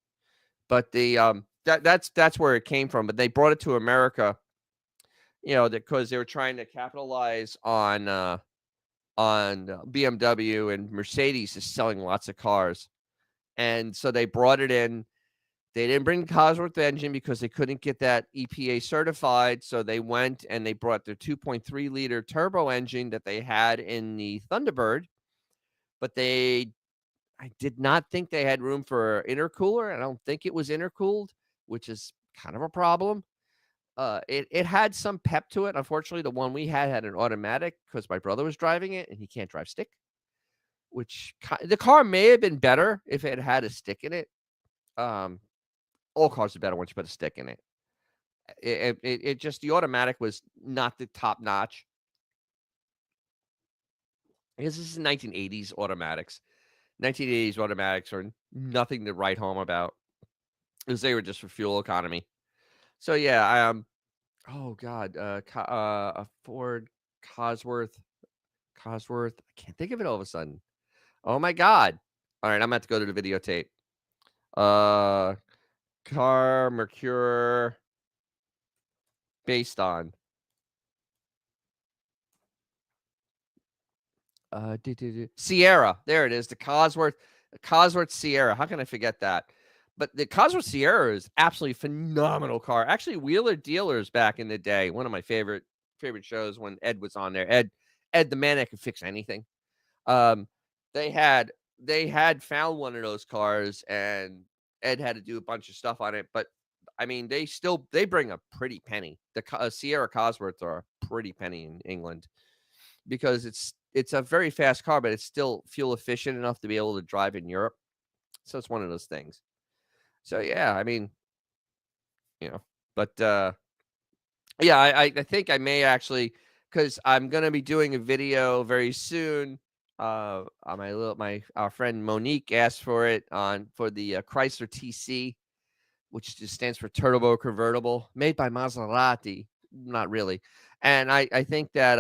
But that's where it came from. But they brought it to America, because they were trying to capitalize on BMW and Mercedes is selling lots of cars, and so they brought it in. They didn't bring the Cosworth engine because they couldn't get that EPA certified, so they went and they brought their 2.3-liter turbo engine that they had in the Thunderbird, but I did not think they had room for intercooler. I don't think it was intercooled, which is kind of a problem. It had some pep to it. Unfortunately, the one we had an automatic because my brother was driving it and he can't drive stick. Which the car may have been better if it had a stick in it. Um, all cars are better once you put a stick in it. It just the automatic was not the top notch. Because this is 1980s automatics. 1980s automatics are nothing to write home about because they were just for fuel economy. So yeah, oh god, a Ford Cosworth, Cosworth. I can't think of it all of a sudden. Oh my god! All right, I'm gonna have to go to the videotape. Uh, car Mercure based on Sierra. There it is. The Cosworth Sierra. How can I forget that? But the Cosworth Sierra is absolutely phenomenal car. Actually, Wheeler Dealers back in the day, one of my favorite shows when Ed was on there. Ed, the man that could fix anything. Um, they had they had found one of those cars, and Ed had to do a bunch of stuff on it. But I mean, they bring a pretty penny. The Sierra Cosworths are a pretty penny in England because it's a very fast car, but it's still fuel efficient enough to be able to drive in Europe. So it's one of those things. So yeah, I mean, you know, but yeah, I think I may actually because I'm gonna be doing a video very soon. On my our friend Monique asked for it on for the Chrysler TC, which just stands for turbo convertible, made by Maserati. Not really, and I think that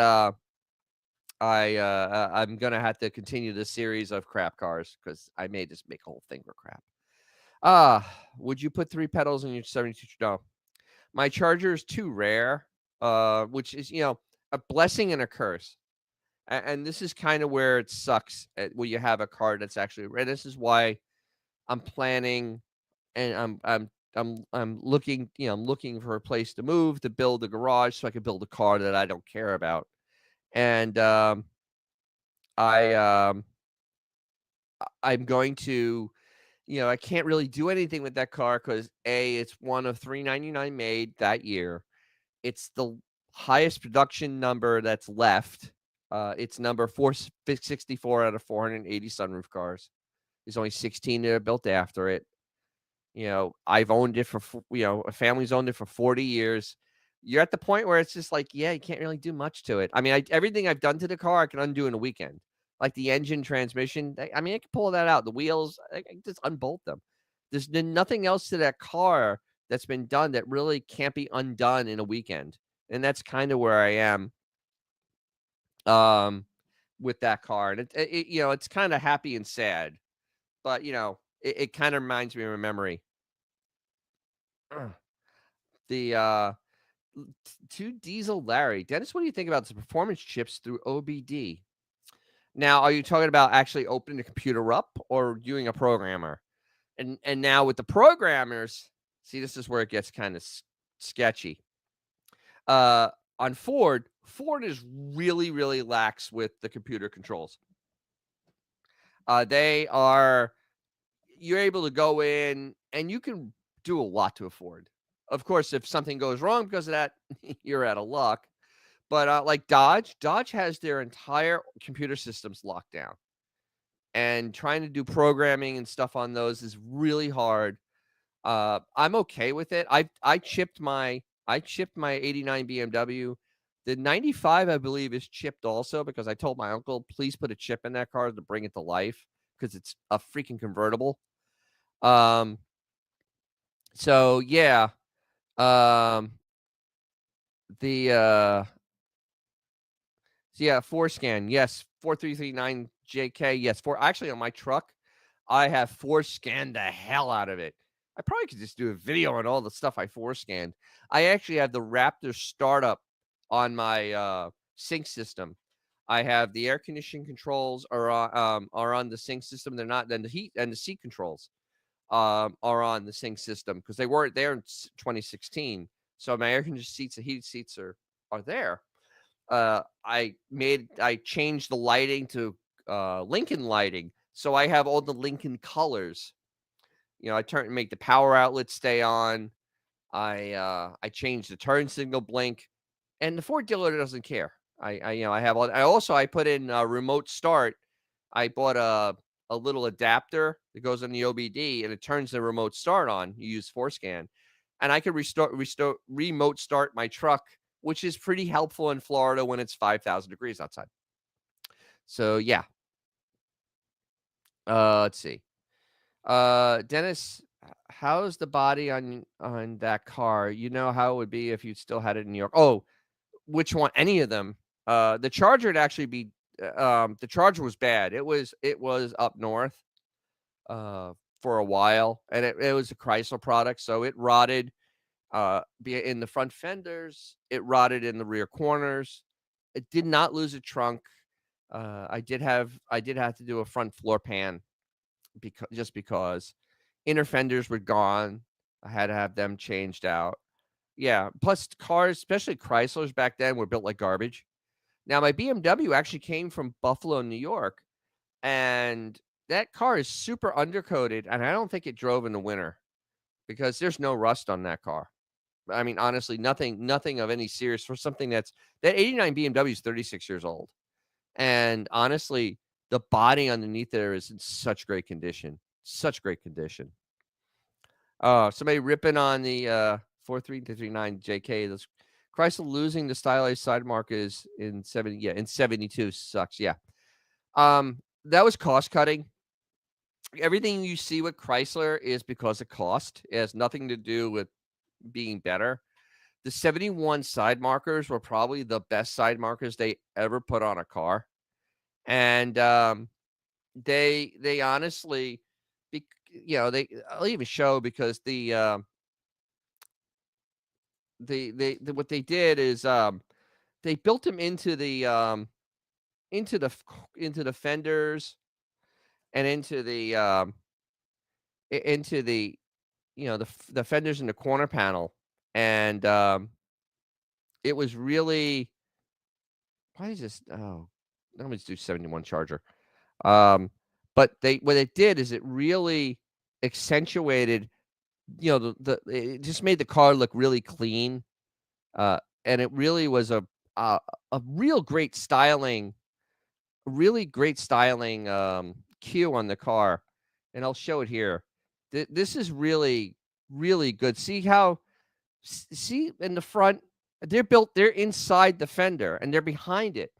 I'm gonna have to continue the series of crap cars because I may just make a whole thing for crap. Would you put 3 pedals in your 72? No. My Charger is too rare, which is, a blessing and a curse. And this is kind of where it sucks where you have a car that's actually rare. This is why I'm planning and I'm looking, I'm looking for a place to move to build a garage so I can build a car that I don't care about. And I I'm going to, I can't really do anything with that car because it's one of 399 made that year. It's the highest production number that's left. It's number 464 out of 480 sunroof cars. There's only 16 that are built after it. I've owned it for, a family's owned it for 40 years. You're at the point where it's just like, yeah, you can't really do much to it. I mean, everything I've done to the car, I can undo in a weekend. Like the engine, transmission. I mean, I can pull that out. The wheels, I can just unbolt them. There's been nothing else to that car that's been done that really can't be undone in a weekend. And that's kind of where I am um, with that car. And it's kind of happy and sad, but it kind of reminds me of a memory. Ugh. The two Diesel Larry. Dennis, what do you think about the performance chips through OBD? Now, are you talking about actually opening the computer up or doing a programmer? And now with the programmers, see, this is where it gets kind of sketchy. On Ford is really, really lax with the computer controls. They are You're able to go in and you can do a lot to a Ford. Of course, if something goes wrong because of that, you're out of luck. But like Dodge has their entire computer systems locked down, and trying to do programming and stuff on those is really hard. I'm okay with it. I chipped my '89 BMW. The '95, I believe, is chipped also because I told my uncle, please put a chip in that car to bring it to life because it's a freaking convertible. Um, so yeah, um, the so yeah, Forescan, yes, 4339JK, yes. For actually on my truck, I have Forescanned the hell out of it. I probably could just do a video on all the stuff I Forescanned. I actually have the Raptor startup on my sync system. I have the air conditioning controls are on the sync system. They're not. Then the heat and the seat controls are on the sync system because they weren't there in 2016. So my air conditioned seats and heated seats are there. I changed the lighting to Lincoln lighting, so I have all the Lincoln colors. Make the power outlet stay on. I changed the turn signal blink, and the Ford dealer doesn't care. I have all. I put in remote start. I bought a little adapter that goes on the OBD, and it turns the remote start on. You use Forescan, and I can restore remote start my truck, which is pretty helpful in Florida when it's 5,000 degrees outside. So yeah, let's see. Dennis, how's the body on that car? You know how it would be if you still had it in New York. Oh, which one? Any of them? The Charger would actually be. The Charger was bad. It was up north for a while, and it was a Chrysler product, so it rotted. In the front fenders, it rotted in the rear corners. It did not lose a trunk. I did have to do a front floor pan because inner fenders were gone. I had to have them changed out. Yeah. Plus, cars, especially Chryslers back then, were built like garbage. Now, my BMW actually came from Buffalo, New York, and that car is super undercoated, and I don't think it drove in the winter because there's no rust on that car. I mean, honestly, nothing of any serious for something that '89 BMW is 36 years old. And honestly, the body underneath there is in such great condition. Such great condition. Somebody ripping on the 43339 JK. Those Chrysler losing the stylized side markers in 72 sucks. Yeah. That was cost cutting. Everything you see with Chrysler is because of cost. It has nothing to do with being better. The 71 side markers were probably the best side markers they ever put on a car. And they honestly, I'll even show because what they did is they built them into the into the fenders and into the the fenders in the corner panel, and it was really why is this? Oh, let me just do 71 Charger. But what it did is it really accentuated, it just made the car look really clean, and it really was a really great styling cue on the car, and I'll show it here. This is really really good. See in the front, they're inside the fender and they're behind it.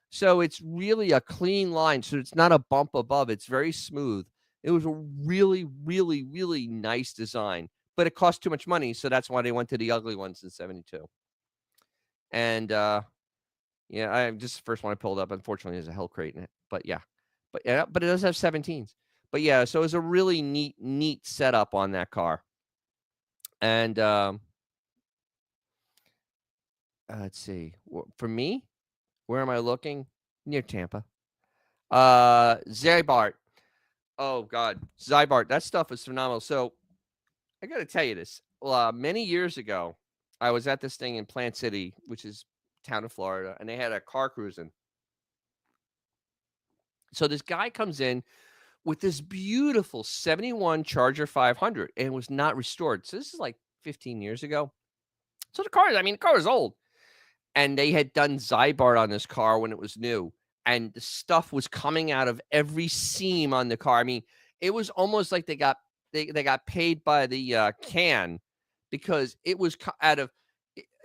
So it's really a clean line. So it's not a bump above. It's very smooth. It was a really, really, really nice design, but it cost too much money. So that's why they went to the ugly ones in 72. And yeah, I just the first one I pulled up. Unfortunately, there's a hell crate in it. But yeah. But it does have 17s. But yeah, so it was a really neat setup on that car. And let's see. For me, where am I looking? Near Tampa. Zary Bart. Oh god, Zybar, that stuff is phenomenal. So, I gotta tell you this. Many years ago, I was at this thing in Plant City, which is town of Florida, and they had a car cruising. So this guy comes in with this beautiful 71 Charger 500 and it was not restored. So this is like 15 years ago. So the car was old. And they had done Zybar on this car when it was new, and the stuff was coming out of every seam on the car. I mean, it was almost like they got paid by the, can because it was co out of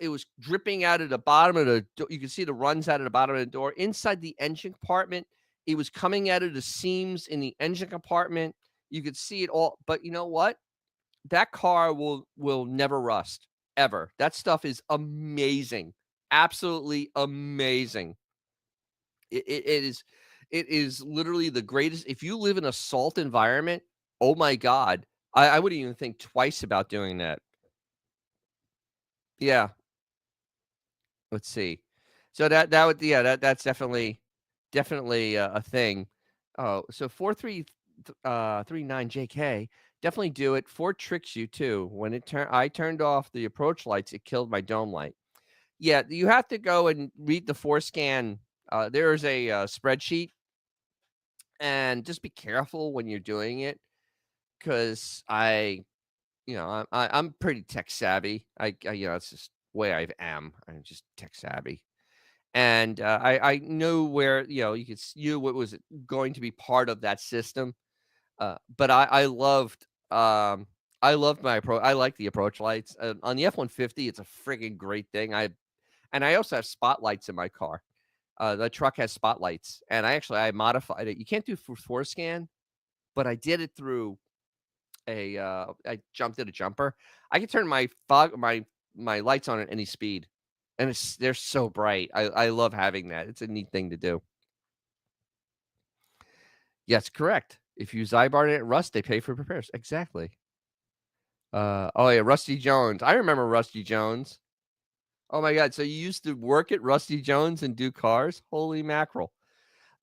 it was dripping out of the bottom of the do you could see the runs out of the bottom of the door. Inside the engine compartment, it was coming out of the seams in the engine compartment. You could see it all, but you know what? That car will never rust, ever. That stuff is amazing. Absolutely amazing. It is literally the greatest if you live in a salt environment, oh my god, I wouldn't even think twice about doing that. Yeah, let's see. So that would yeah, that's definitely a thing. Oh, so 39 JK, definitely do it. Ford tricks you too. When I turned off the approach lights, it killed my dome light. Yeah, you have to go and read the forescan. There's a, spreadsheet, and just be careful when you're doing it, 'cause I'm pretty tech savvy. It's just the way I am. I'm just tech savvy. And, I knew where, you could knew what was going to be part of that system. But I loved my approach. I like the approach lights. On the F-150, it's a frigging great thing. I also have spotlights in my car. The truck has spotlights, and I modified it. You can't do for forescan, but I did it through I jumped at a jumper. I can turn my lights on at any speed, and they're so bright. I love having that. It's a neat thing to do. Yes, correct. If you Zybar it at Rust, they pay for repairs. Exactly. Oh yeah, Rusty Jones. I remember Rusty Jones. Oh my god, so you used to work at Rusty Jones and do cars? Holy mackerel.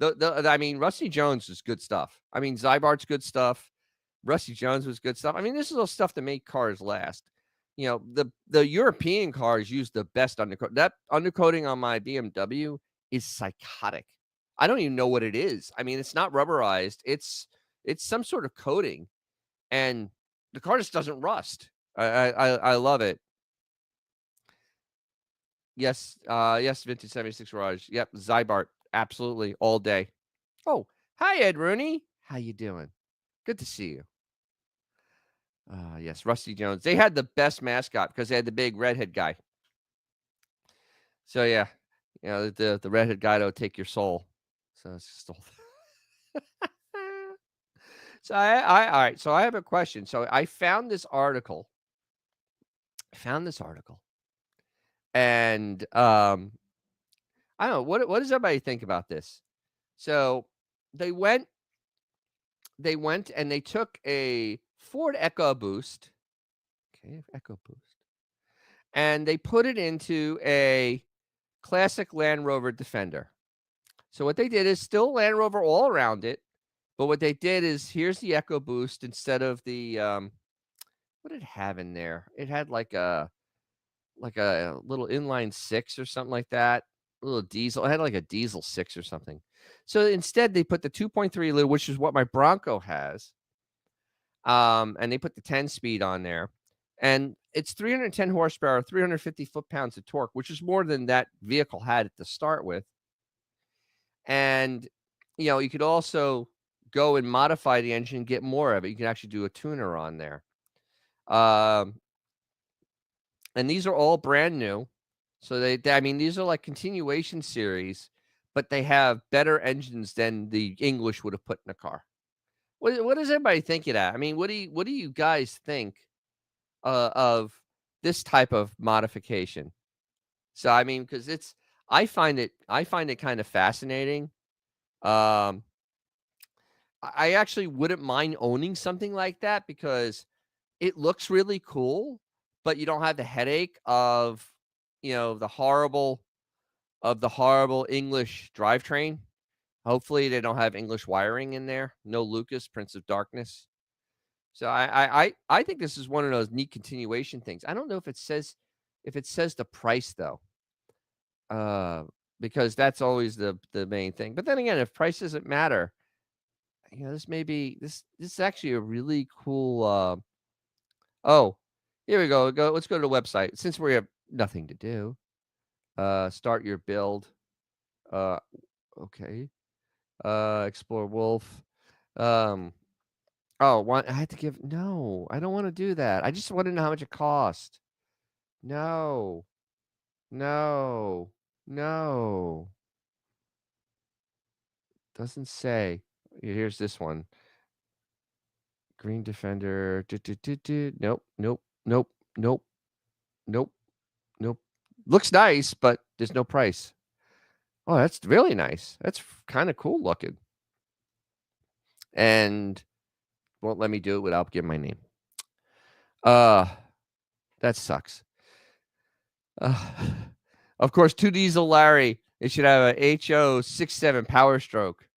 Rusty Jones is good stuff. I mean, Zybart's good stuff. Rusty Jones was good stuff. I mean, this is all stuff to make cars last. The European cars use the best undercoat. That undercoating on my BMW is psychotic. I don't even know what it is. I mean, it's not rubberized. It's some sort of coating, and the car just doesn't rust. I love it. Yes, yes, Vintage 76 Garage. Yep, Zybart, absolutely, all day. Oh, hi, Ed Rooney. How you doing? Good to see you. Yes, Rusty Jones. They had the best mascot because they had the big redhead guy. So yeah, the redhead guy that'll take your soul. So it's just all. So all right. So I have a question. So I found this article. And I don't know what does everybody think about this. So they went and they took a Ford EcoBoost, okay, EcoBoost, and they put it into a classic Land Rover Defender. So what they did is still Land Rover all around it, but what they did is here's the EcoBoost instead of the what did it have in there? It had like a little inline six or something like that. A little diesel. It had like a diesel six or something. So instead, they put the 2.3 liter, which is what my Bronco has, and they put the 10 speed on there, and it's 310 horsepower, 350 foot-pounds of torque, which is more than that vehicle had to start with. And you could also go and modify the engine, and get more of it. You can actually do a tuner on there. Um, and these are all brand new. So I mean, these are like continuation series, but they have better engines than the English would have put in a car. What does everybody think of that? I mean, what do you guys think of this type of modification? So I mean, because I find it kind of fascinating. Um, I actually wouldn't mind owning something like that because it looks really cool, but you don't have the headache of the horrible English drivetrain. Hopefully, they don't have English wiring in there. No Lucas, Prince of Darkness. So I think this is one of those neat continuation things. I don't know if it says the price though, uh, because that's always the main thing. But then again, if price doesn't matter, this may be this is actually a really cool. Oh, here we go. Let's go to the website since we have nothing to do. Start your build. Uh, okay. Explore Wolf. Um, I had to give. No, I don't want to do that. I just want to know how much it cost. No, no, no. Doesn't say. Here's this one. Green Defender. Nope, nope, nope, nope, nope, nope. Looks nice, but there's no price. Oh, that's really nice. That's kind of cool looking. And won't let me do it without giving my name. That sucks. Uh, of course, 2 Diesel Larry. It should have a HO67 Power Stroke.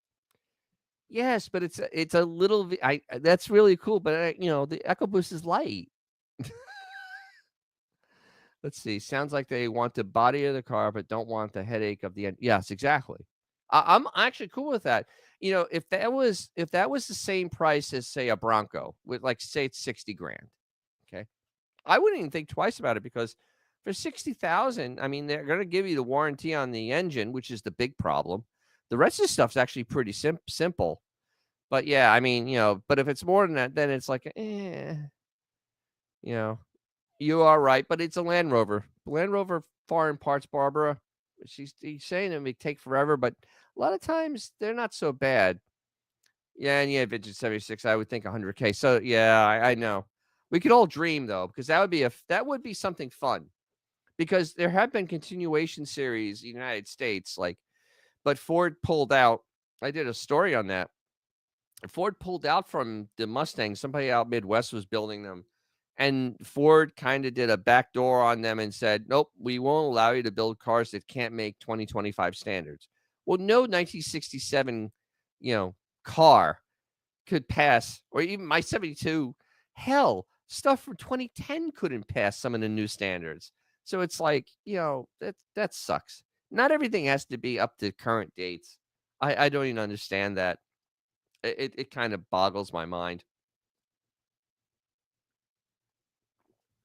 Yes, but it's a little. That's really cool. But the EcoBoost is light. Let's see. Sounds like they want the body of the car, but don't want the headache of the end. Yes, exactly. I'm actually cool with that. If that was the same price as say a Bronco with like say it's 60 grand. Okay. I wouldn't even think twice about it because for 60,000, I mean, they're going to give you the warranty on the engine, which is the big problem. The rest of the stuff's actually pretty simple. But yeah, I mean, but if it's more than that, then it's like, you know, you are right. But it's a Land Rover. Land Rover foreign parts, Barbara. He's saying it may take forever, but a lot of times they're not so bad. Yeah, and yeah, vintage 76, I would think 100K. So yeah, I know. We could all dream though, because that would be something fun. Because there have been continuation series in the United States, but Ford pulled out. I did a story on that. Ford pulled out from the Mustang. Somebody out Midwest was building them. And Ford kind of did a backdoor on them and said, nope, we won't allow you to build cars that can't make 2025 standards. Well, no 1967, car could pass, or even my 72. Hell, stuff from 2010 couldn't pass some of the new standards. So it's like, that sucks. Not everything has to be up to current dates. I don't even understand that. It kind of boggles my mind.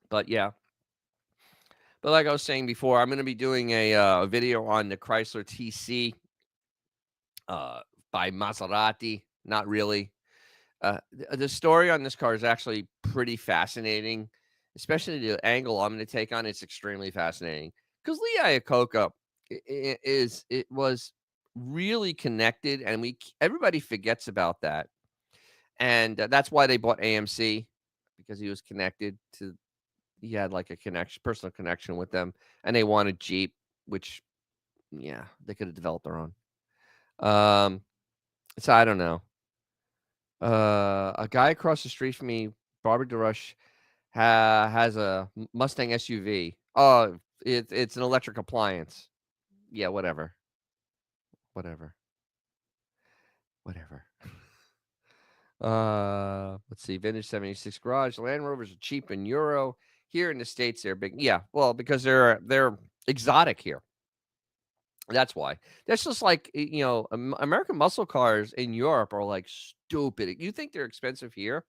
But yeah. But like I was saying before, I'm going to be doing a video on the Chrysler TC by Maserati. Not really. The story on this car is actually pretty fascinating, especially the angle I'm going to take on it's extremely fascinating. Because Lee Iacocca it was really connected, and everybody forgets about that. And that's why they bought AMC, because he was connected to. He had like a personal connection with them, and they wanted Jeep, which, yeah, they could have developed their own. So I don't know. A guy across the street from me, Barbara DeRush, has a Mustang SUV. Oh, it's an electric appliance. Yeah, whatever. Let's see. Vintage 76 garage. Land Rovers are cheap in Euro. Here in the States, they're big. Yeah, well, because they're exotic here. That's why. That's just like, American muscle cars in Europe are like stupid. You think they're expensive here?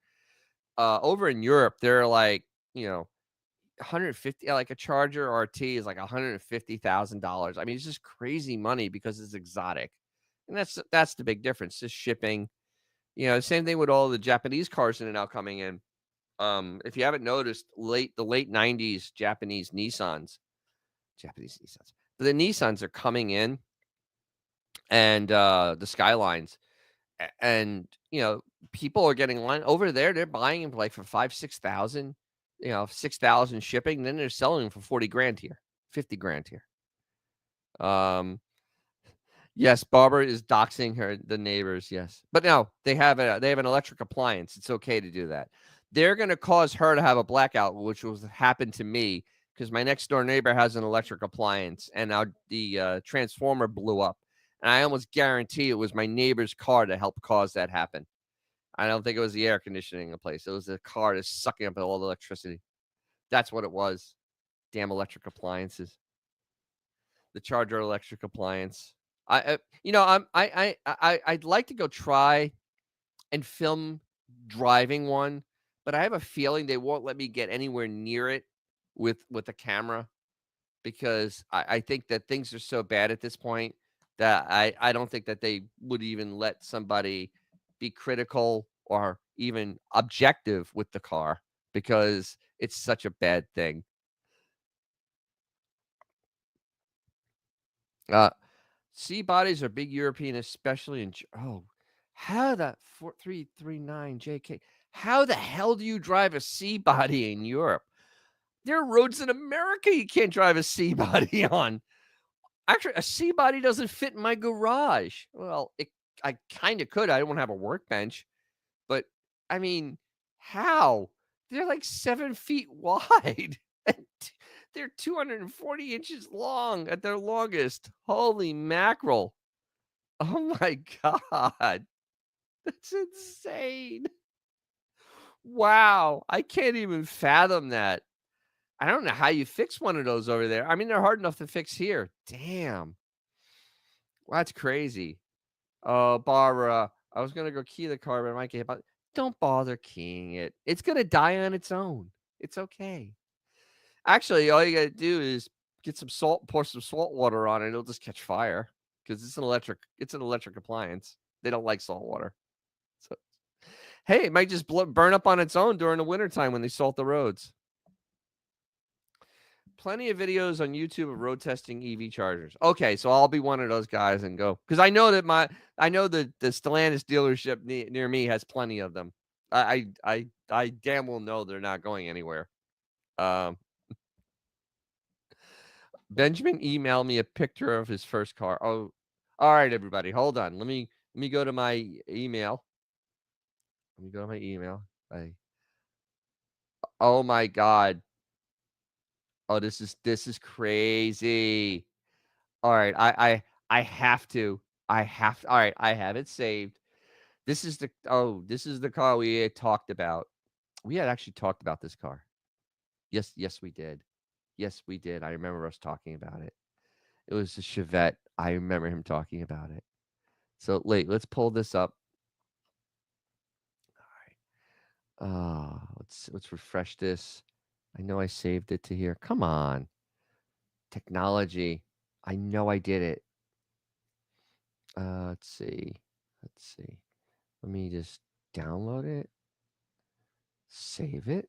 Over in Europe, they're like, 150, like a Charger RT is like $150,000. I mean, it's just crazy money because it's exotic. And that's the big difference. Just shipping. Same thing with all the Japanese cars in and out coming in. If you haven't noticed, the late 90s Japanese Nissans. But the Nissans are coming in, and the Skylines, and people are getting line over there. They're buying them like for 5,000-6,000, 6,000 shipping. Then they're selling them for 40 grand here, 50 grand here. Yes, Barbara is doxing the neighbors. Yes, but no, they have an electric appliance. It's okay to do that. They're going to cause her to have a blackout, which was happened to me because my next door neighbor has an electric appliance, and the transformer blew up. and I almost guarantee it was my neighbor's car that helped cause that happen. I don't think it was the air conditioning in the place. It was the car that's sucking up all the electricity. That's what it was. Damn electric appliances. The charger electric appliance. I'd like to go try and film driving one, but I have a feeling they won't let me get anywhere near it with a camera because I think that things are so bad at this point that I don't think that they would even let somebody be critical or even objective with the car because it's such a bad thing. Uh, C bodies are big European, especially in how the 4339 JK. How the hell do you drive a C body in Europe? There are roads in America you can't drive a C body on. Actually, a C body doesn't fit in my garage. Well, I kind of could. I don't have a workbench, but I mean, how? They're like 7 feet wide. And they're 240 inches long at their longest. Holy mackerel. Oh my God. That's insane. Wow. I can't even fathom that. I don't know how you fix one of those over there. I mean, they're hard enough to fix here. Damn. Well, that's crazy. Oh, Barbara, I was gonna go key the car, but I might get hit by. Don't bother keying it. It's gonna die on its own. It's okay. Actually, all you gotta do is get some salt, pour some salt water on it, it'll just catch fire because it's an electric appliance. They don't like salt water. So, hey, it might just burn up on its own during the wintertime when they salt the roads. Plenty of videos on YouTube of road testing EV chargers. Okay, so I'll be one of those guys and go because I know that the Stellantis dealership near me has plenty of them. I damn well know they're not going anywhere. Um, Benjamin emailed me a picture of his first car. Oh, all right, everybody, hold on. Let me go to my email. Let me go to my email. Oh my God. Oh, this is crazy. All right, I have to. I have to. All right, I have it saved. This is the car we had talked about. We had actually talked about this car. Yes, we did. Yes, we did. I remember us talking about it. It was a Chevette. I remember him talking about it. So wait, let's pull this up. All right. Let's refresh this. I know I saved it to here. Come on. Technology. I know I did it. Let's see. Let's see. Let me just download it. Save it.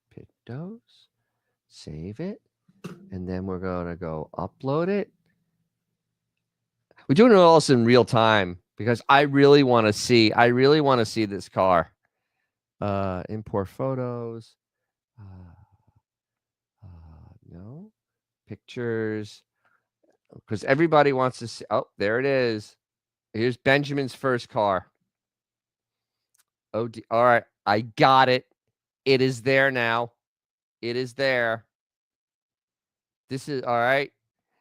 Pintos. Save it. And then we're going to go upload it. We're doing it all in real time because I really want to see this car. Import photos. No. Pictures. Because everybody wants to see. Oh, there it is. Here's Benjamin's first car. Oh, all right. I got it. It is there now. It is there. This is all right.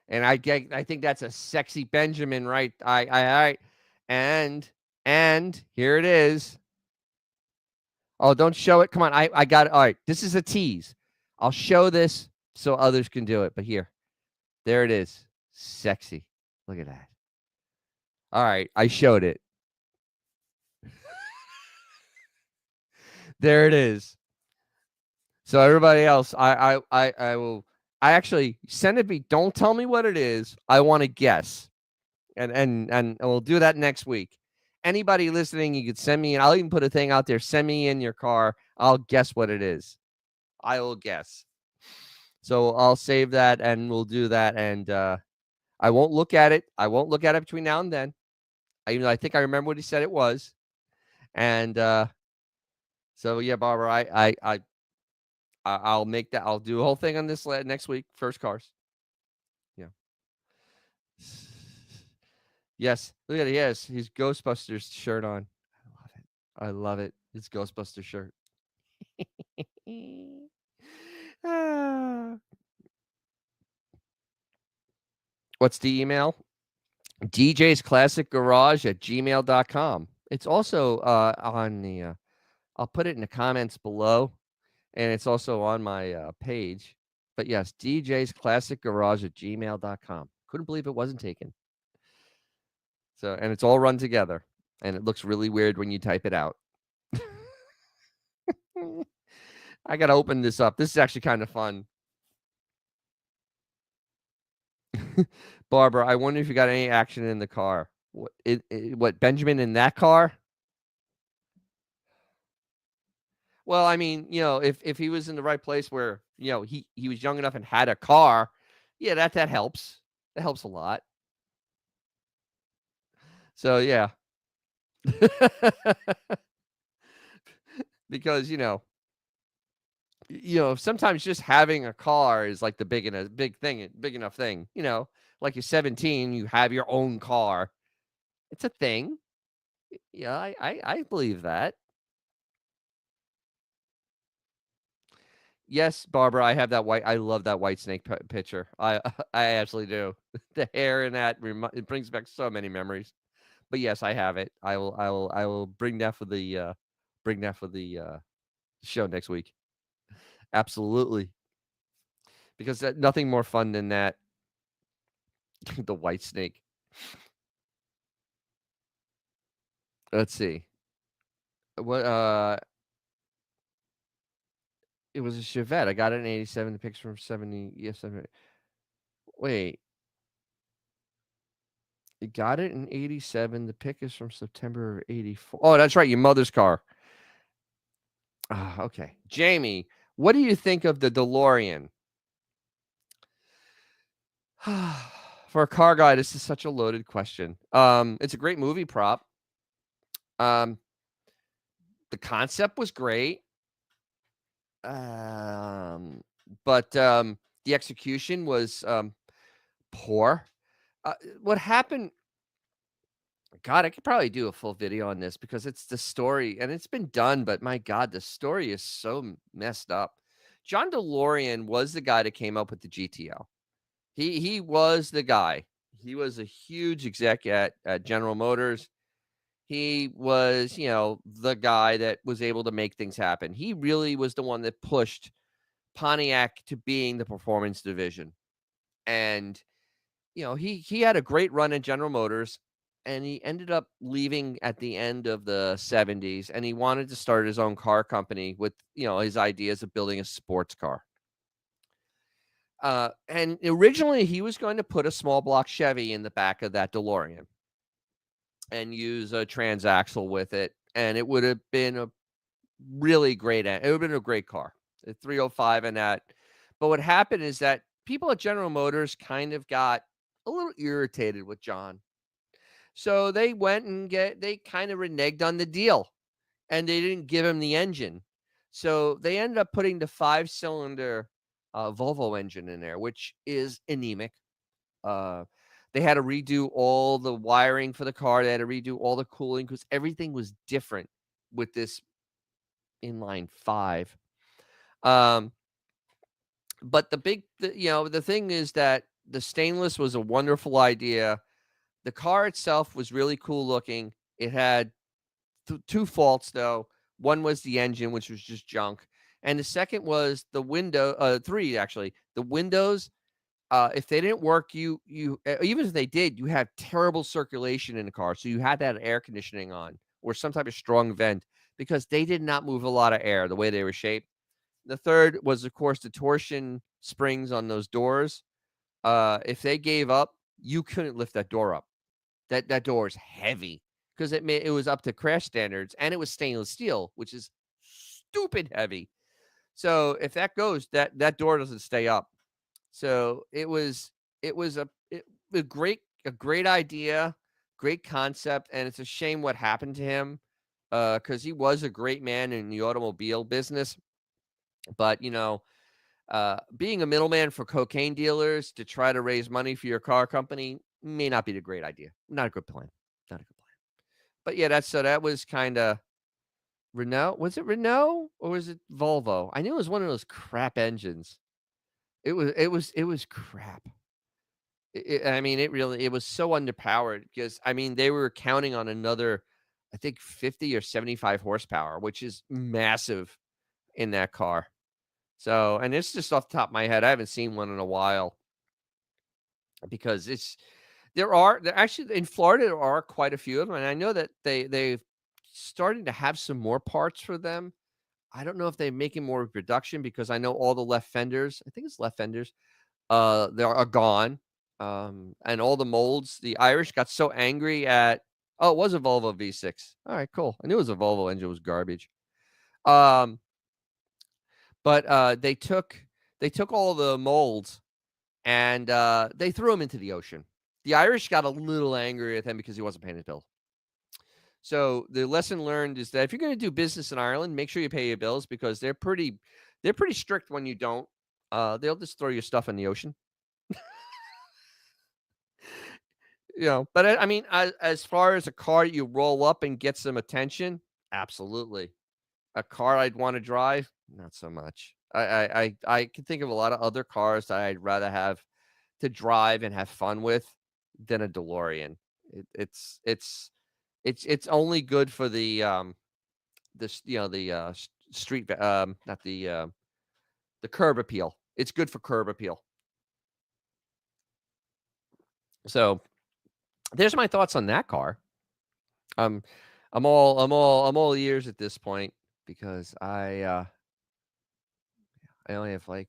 And I think that's a sexy Benjamin, right? All right. And here it is. Oh, don't show it. Come on. I got it. All right. This is a tease. I'll show this so others can do it. But here. There it is. Sexy. Look at that. All right. I showed it. There it is. So everybody else, I will actually send it me. Don't tell me what it is. I want to guess. And we'll do that next week. Anybody listening, you could send me, and I'll even put a thing out there. Send me in your car. I'll guess what it is. I will guess. So I'll save that, and we'll do that. And I won't look at it. I won't look at it between now and then. Even though I think I remember what he said it was. And so yeah, Barbara, I'll make that. I'll do a whole thing on this next week. First cars. Yeah. Yes. Look at it. Yes, his Ghostbusters shirt on. I love it. I love it. His Ghostbuster shirt. Ah. What's the email? DJ's Classic Garage at gmail.com. It's also on the, I'll put it in the comments below, and it's also on my page. But yes, DJ's Classic Garage at gmail.com. Couldn't believe it wasn't taken. So, and it's all run together, and it looks really weird when you type it out. I got to open this up. This is actually kind of fun. Barbara, I wonder if you got any action in the car. What Benjamin in that car? Well, I mean, if he was in the right place where, he was young enough and had a car, yeah, that helps. That helps a lot. So, yeah. Because, sometimes just having a car is like the big enough thing, like you're 17, you have your own car. It's a thing. Yeah, I believe that. Yes, Barbara, I have that I love that White Snake picture. I absolutely do. The hair in that it brings back so many memories. But yes, I have it. I will bring that for the show next week. Absolutely. Because nothing more fun than that. The White Snake. Let's see. What it was a Chevette. I got it in 87. The picture from 70. Yes, wait. You got it in 87. The pic is from September 84. Oh, that's right. Your mother's car. Ah, okay. Jamie, what do you think of the DeLorean? For a car guy, this is such a loaded question. It's a great movie prop. Um, the concept was great. Um, but the execution was poor. What happened? God, I could probably do a full video on this because it's the story, and it's been done, but my God, the story is so messed up. John DeLorean was the guy that came up with the GTO. He was the guy. He was a huge exec at General Motors. He was, the guy that was able to make things happen. He really was the one that pushed Pontiac to being the performance division. And he had a great run at General Motors, and he ended up leaving at the end of the 70s, and he wanted to start his own car company with, his ideas of building a sports car. And originally he was going to put a small block Chevy in the back of that DeLorean and use a transaxle with it, and it would have been a really great it would have been a great car, a 305 and that. But what happened is that people at General Motors kind of got a little irritated with John. So they went and they kind of reneged on the deal, and they didn't give him the engine. So they ended up putting the 5-cylinder Volvo engine in there, which is anemic. Uh, they had to redo all the wiring for the car. They had to redo all the cooling because everything was different with this inline 5. Um, but the thing is that the stainless was a wonderful idea. The car itself was really cool looking. It had two faults though. One was the engine, which was just junk, and the second was the window. Three actually. The windows, if they didn't work, you even if they did, you had terrible circulation in the car, so you had to have air conditioning on or some type of strong vent because they did not move a lot of air the way they were shaped. The third was, of course, the torsion springs on those doors. If they gave up, you couldn't lift that door up. That door is heavy because it was up to crash standards, and it was stainless steel, which is stupid heavy. So if that goes, that door doesn't stay up. So it was a great idea, great concept, and it's a shame what happened to him because he was a great man in the automobile business. But being a middleman for cocaine dealers to try to raise money for your car company may not be the great idea. Not a good plan. Not a good plan. But yeah, that was kind of Renault. Was it Renault or was it Volvo? I knew it was one of those crap engines. It was crap. I mean, it was so underpowered because, I mean, they were counting on another, I think 50 or 75 horsepower, which is massive in that car. So, and it's just off the top of my head. I haven't seen one in a while because there actually in Florida, there are quite a few of them, and I know that they've starting to have some more parts for them. I don't know if they're making more production because I know all the left fenders, I think it's left fenders, they are gone, and all the molds. The Irish got so angry at, oh, it was a Volvo V6. Alright, cool. I knew it was a Volvo engine was garbage. Um, but, they took all the molds and, they threw them into the ocean. The Irish got a little angry at him because he wasn't paying his bills. So, the lesson learned is that if you're gonna do business in Ireland, make sure you pay your bills because they're pretty strict when you don't. They'll just throw your stuff in the ocean. But I mean, as far as a car you roll up and get some attention, absolutely. A car I'd wanna drive, not so much. I can think of a lot of other cars that I'd rather have to drive and have fun with than a DeLorean. It's only good for this, the, street not the curb appeal. It's good for curb appeal. So, there's my thoughts on that car. Um, I'm all ears at this point because I only have, like,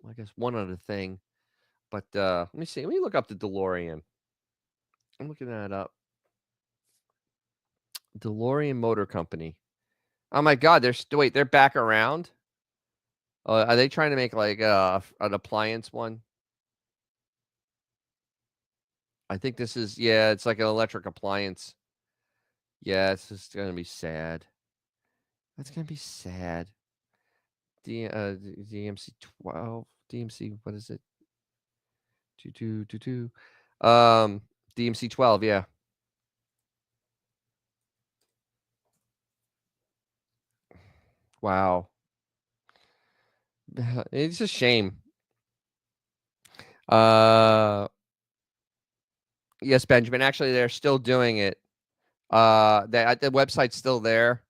I guess, one other thing, but, let me see, let me look up the DeLorean. I'm looking that up. DeLorean Motor Company. Oh my god, wait, they're back around? Are they trying to make, like, an appliance one? I think this is, yeah, it's like an electric appliance. Yeah, it's just gonna be sad. That's gonna be sad. DMC 12, DMC, what is it? 2222. DMC 12, yeah. Wow. It's a shame. Uh, yes, Benjamin, actually, they're still doing it. The website's still there.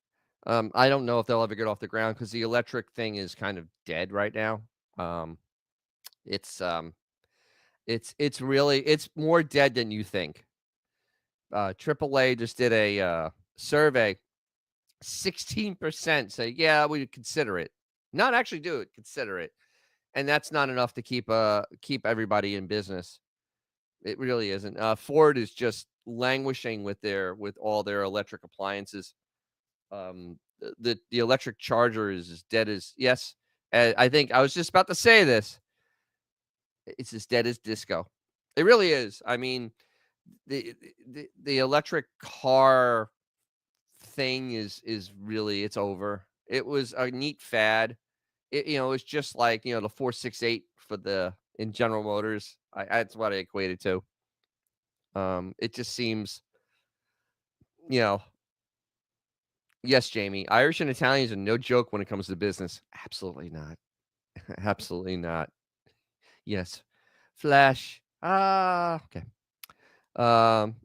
I don't know if they'll ever get off the ground because the electric thing is kind of dead right now. Um, it's, um, it's more dead than you think. AAA just did a, survey. 16% say, "Yeah, we would consider it." Not actually do it, consider it. And that's not enough to keep everybody in business. It really isn't. Ford is just languishing with all their electric appliances. The electric charger is as dead as, yes. I think I was just about to say this. It's as dead as disco. It really is. I mean, the electric car thing is really, it's over. It was a neat fad. It's just like, the 468 for the in General Motors. That's what I equated to. It just seems, you know, yes, Jamie, Irish and Italians are no joke when it comes to business. Absolutely not. Absolutely not. Yes. Flash. Ah, okay. Um,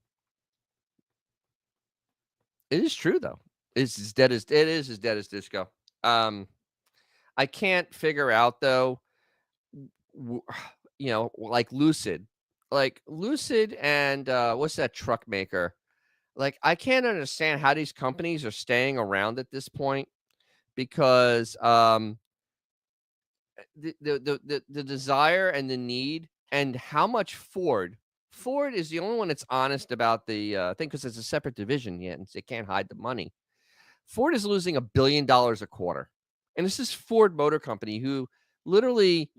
it is true though. It is as dead as disco. Um, I can't figure out though, w- like Lucid and what's that truck maker? Like, I can't understand how these companies are staying around at this point because, the desire and the need and how much Ford is the only one that's honest about the, thing because it's a separate division yet, and they can't hide the money. Ford is losing $1 billion a quarter, and this is Ford Motor Company who literally,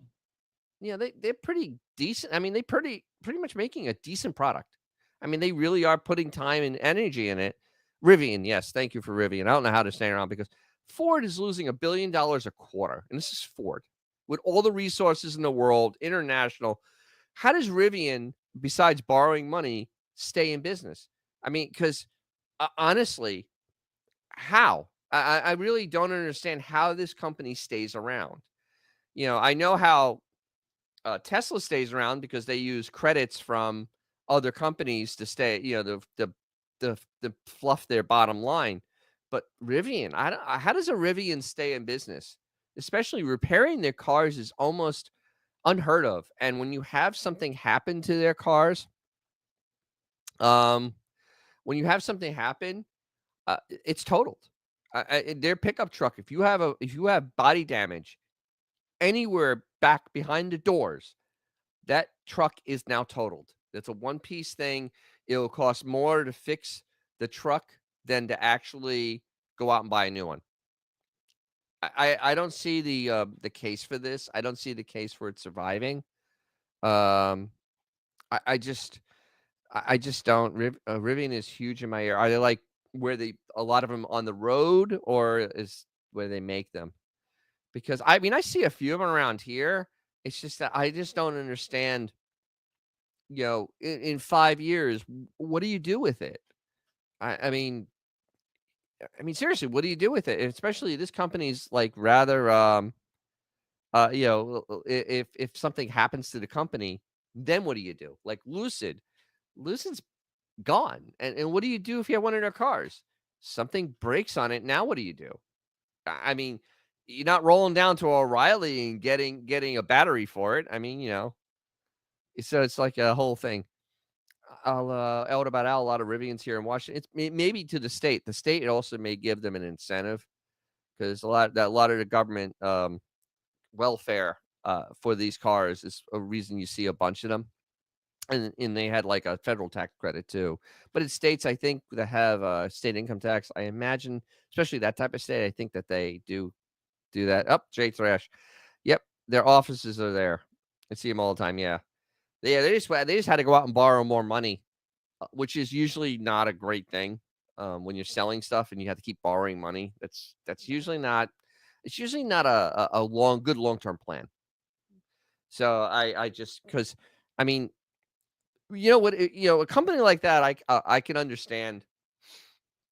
they're pretty decent. I mean, they pretty much making a decent product. I mean, they really are putting time and energy in it. Rivian, yes, thank you for Rivian. I don't know how to stand around because Ford is losing $1 billion a quarter, and this is Ford with all the resources in the world, international. How does Rivian, besides borrowing money, stay in business? I mean, because honestly, how? I really don't understand how this company stays around. I know how Tesla stays around because they use credits from other companies to stay, the fluff their bottom line. But Rivian, I don't, how does a Rivian stay in business? Especially repairing their cars is almost unheard of. And when you have something happen to their cars, um, when you have something happen, it's totaled. Their pickup truck, if you have body damage anywhere back behind the doors, that truck is now totaled. It's a one-piece thing. It'll cost more to fix the truck than to actually go out and buy a new one. I don't see the case for this. I don't see the case for it surviving. Um, I just don't. Rivian is huge in my ear. Are they like where they a lot of them on the road, or is where they make them? Because I mean, I see a few of them around here. It's just that I just don't understand. In 5 years, what do you do with it? I mean, seriously, what do you do with it? Especially this company's like rather, if something happens to the company, then what do you do? Like Lucid's gone, and what do you do if you have one of their cars? Something breaks on it. Now what do you do? I mean, you're not rolling down to O'Reilly and getting a battery for it. I mean, so it's like a whole thing. I'll out about Al, a lot of Rivians here in Washington. It's maybe to the state. The state also may give them an incentive because a lot of the government welfare for these cars is a reason you see a bunch of them, and they had like a federal tax credit too. But in states, I think that have state income tax, I imagine, especially that type of state, I think that they do that. Up, Jay Thrash. Yep, their offices are there. I see them all the time. Yeah, they just had to go out and borrow more money, which is usually not a great thing when you're selling stuff and you have to keep borrowing money. That's usually not. It's usually not a good long term plan. So I just because I mean you know what a company like that I can understand,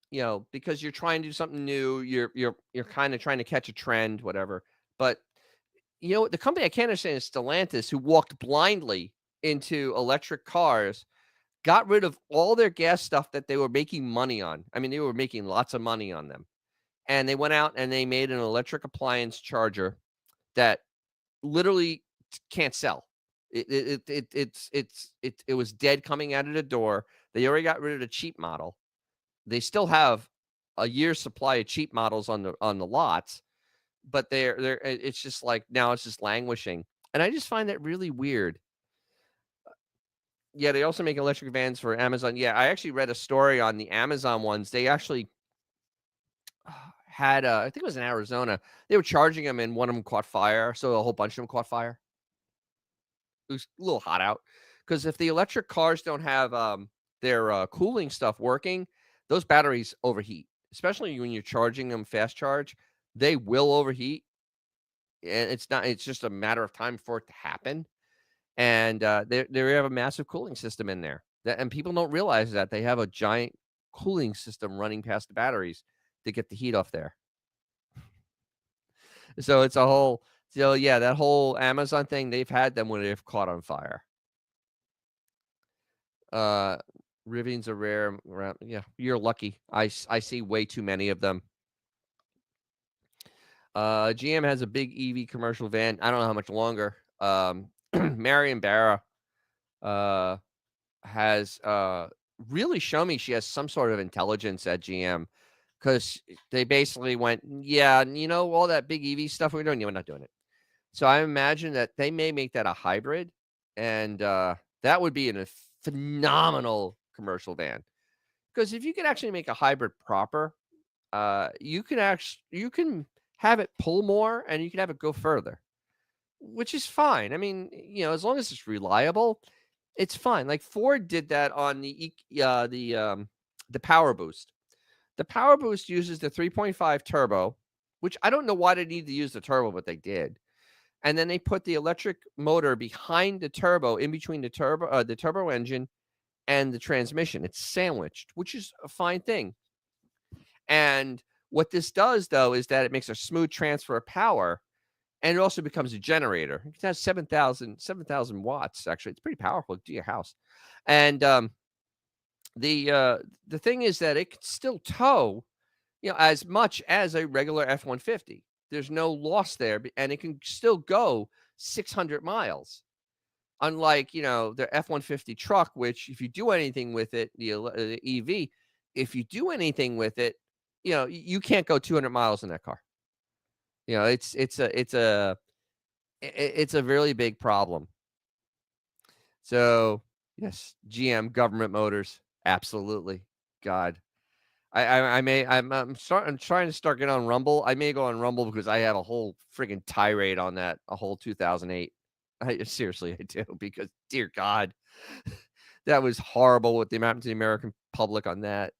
because you're trying to do something new. You're kind of trying to catch a trend, whatever. But the company I can't understand is Stellantis, who walked blindly into electric cars, got rid of all their gas stuff that they were making money on. I mean, they were making lots of money on them. And they went out and they made an electric appliance charger that literally can't sell. It was dead coming out of the door. They already got rid of the cheap model. They still have a year's supply of cheap models on the lots, but it's just like now it's just languishing. And I just find that really weird. Yeah, they also make electric vans for Amazon. Yeah, I actually read a story on the Amazon ones. They actually had, I think it was in Arizona. They were charging them, and one of them caught fire, so a whole bunch of them caught fire. It was a little hot out because if the electric cars don't have their cooling stuff working, those batteries overheat, especially when you're charging them fast charge. They will overheat, and it's just a matter of time for it to happen. And they have a massive cooling system in there, and people don't realize that they have a giant cooling system running past the batteries to get the heat off there. So it's a whole yeah, that whole Amazon thing, they've had them when they've caught on fire. Uh, Rivians are rare around. Yeah, you're lucky. I see way too many of them. GM has a big EV commercial van. I don't know how much longer. Marion Barra has really shown me she has some sort of intelligence at GM, because they basically went, yeah, all that big EV stuff we're doing, we're not doing it. So I imagine that they may make that a hybrid, and that would be a phenomenal commercial van. Because if you could actually make a hybrid proper, you can have it pull more and you can have it go further, which is fine. I mean, as long as it's reliable, it's fine. Like Ford did that on the Power Boost. The Power Boost uses the 3.5 turbo, which I don't know why they need to use the turbo, but they did. And then they put the electric motor behind the turbo, in between the turbo engine and the transmission. It's sandwiched, which is a fine thing. And what this does, though, is that it makes a smooth transfer of power. and it also becomes a generator. It has 7,000 watts, actually. It's pretty powerful to your house. And, the, uh, the thing is that it can still tow, as much as a regular F-150. There's no loss there, and it can still go 600 miles. Unlike, the F-150 truck, which if you do anything with it, the EV, if you do anything with it, you can't go 200 miles in that car. It's a really big problem. So, yes, GM, government motors, absolutely. God, I'm trying to start getting on Rumble. I may go on Rumble because I have a whole friggin' tirade on that, a whole 2008. Seriously, I do, because dear God, that was horrible what the happened to the American public on that.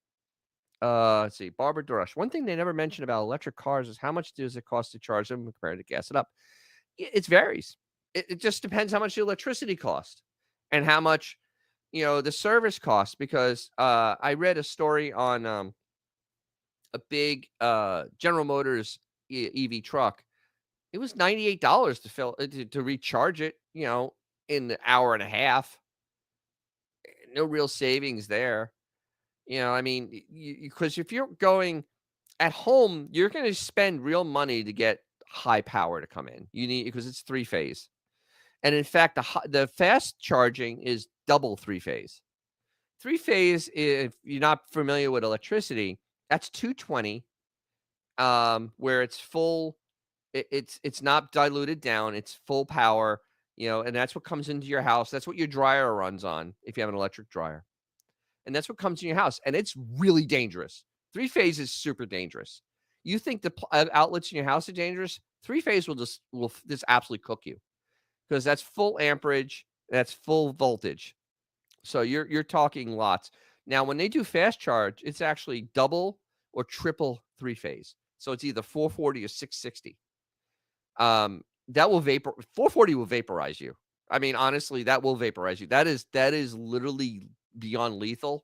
Let's see, Barbara Drush. One thing they never mentioned about electric cars is how much does it cost to charge them compared to gas it up. It varies. It just depends how much the electricity costs and how much the service costs. Because I read a story on a big General Motors EV truck. It was $98 to fill to recharge it. In an hour and a half. No real savings there. I mean, because if you're going at home, you're going to spend real money to get high power to come in. You need, because it's three phase, and in fact, the fast charging is double three phase. Three phase, if you're not familiar with electricity, that's 220, where it's full. It's not diluted down. It's full power. And that's what comes into your house. That's what your dryer runs on if you have an electric dryer. And that's what comes in your house, and it's really dangerous. Three phase is super dangerous. You think the outlets in your house are dangerous? Three phase will just absolutely cook you, because that's full amperage, that's full voltage. So you're talking lots. Now, when they do fast charge, it's actually double or triple three phase. So it's either 440 or 660. That will 440 will vaporize you. I mean, honestly, that will vaporize you. That is literally beyond lethal.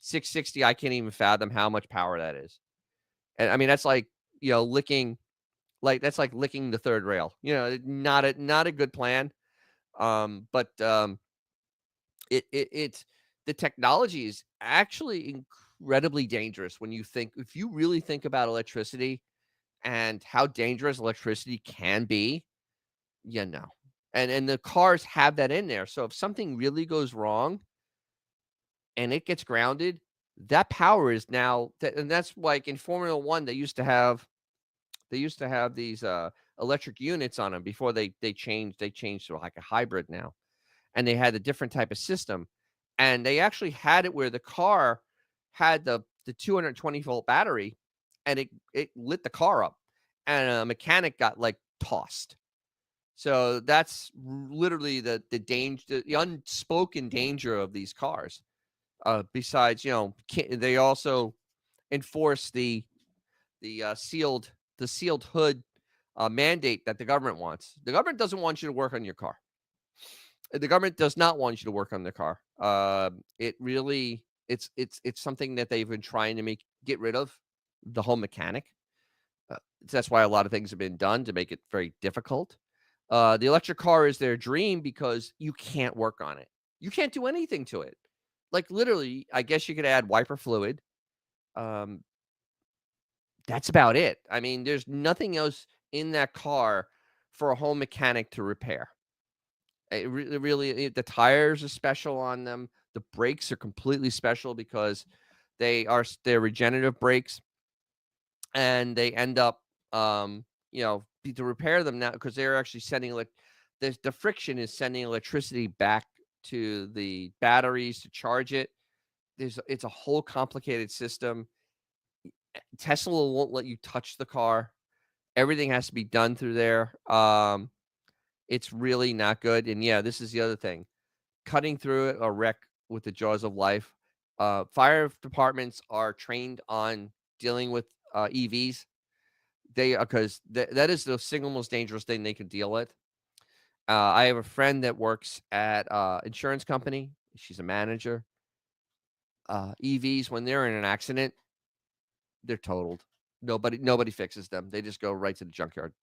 660, I can't even fathom how much power that is. And I mean, that's like, licking, that's like licking the third rail. Not a good plan. But it's the technology is actually incredibly dangerous when if you really think about electricity and how dangerous electricity can be. No. And the cars have that in there. So if something really goes wrong and it gets grounded, that power is now and that's like in Formula 1, they used to have these electric units on them before they changed to like a hybrid now. And they had a different type of system. And they actually had it where the car had the 220-volt battery, and it lit the car up, and a mechanic got like tossed. So that's literally the danger, the unspoken danger of these cars. Besides, they also enforce the sealed hood mandate that the government wants. The government doesn't want you to work on your car. The government does not want you to work on the car. It really, it's something that they've been trying to get rid of, the whole mechanic. Uh, that's why a lot of things have been done to make it very difficult. The electric car is their dream because you can't work on it. You can't do anything to it. Like literally, I guess you could add wiper fluid. Um, that's about it. I mean, there's nothing else in that car for a home mechanic to repair. The tires are special on them. The brakes are completely special because they're regenerative brakes, and they end up, to repair them now, because they're actually sending the friction is sending electricity back to the batteries to charge it. It's a whole complicated system. Tesla won't let you touch the car. Everything has to be done through there. It's really not good. And yeah, this is the other thing. Cutting through it, a wreck with the jaws of life. Fire departments are trained on dealing with EVs. They because that is the single most dangerous thing they can deal with. I have a friend that works at insurance company. She's a manager. EVs, when they're in an accident, they're totaled. Nobody fixes them. They just go right to the junkyard.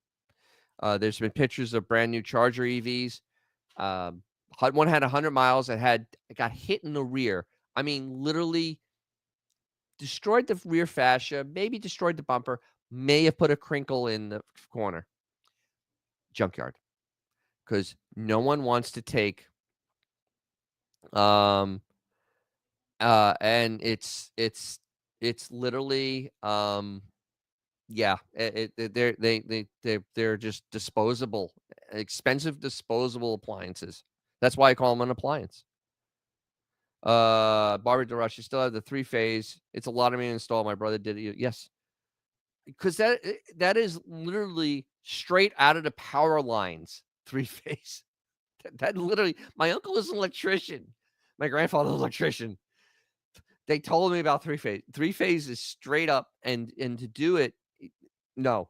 There's been pictures of brand new Charger EVs. One had 100 miles. It got hit in the rear. I mean, literally destroyed the rear fascia, maybe destroyed the bumper, may have put a crinkle in the corner. Junkyard, because no one wants to take and it's literally yeah, they're just disposable, expensive disposable appliances. That's why I call them an appliance. Barbara DeRush, you still have the 3-phase. It's a lot of money to install. My brother did it. Yes, because that is literally straight out of the power lines. 3-phase. That literally. My uncle is an electrician. My grandfather was an electrician. They told me about 3-phase. 3-phase is straight up, and to do it, no.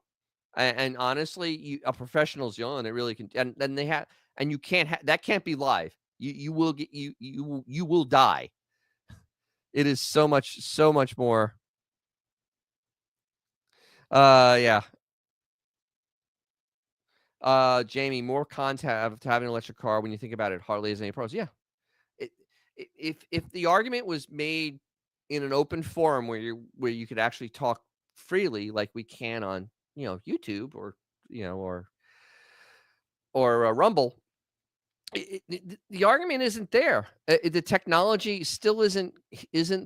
And honestly, a professional's the only one that really can. And then they have, and you can't. That can't be live. You will get you will die. It is so much more. Yeah. Jamie, more content to having an electric car when you think about it hardly has any pros. Yeah. It, if the argument was made in an open forum where you could actually talk freely like we can on, YouTube or, or Rumble, the argument isn't there. The technology still isn't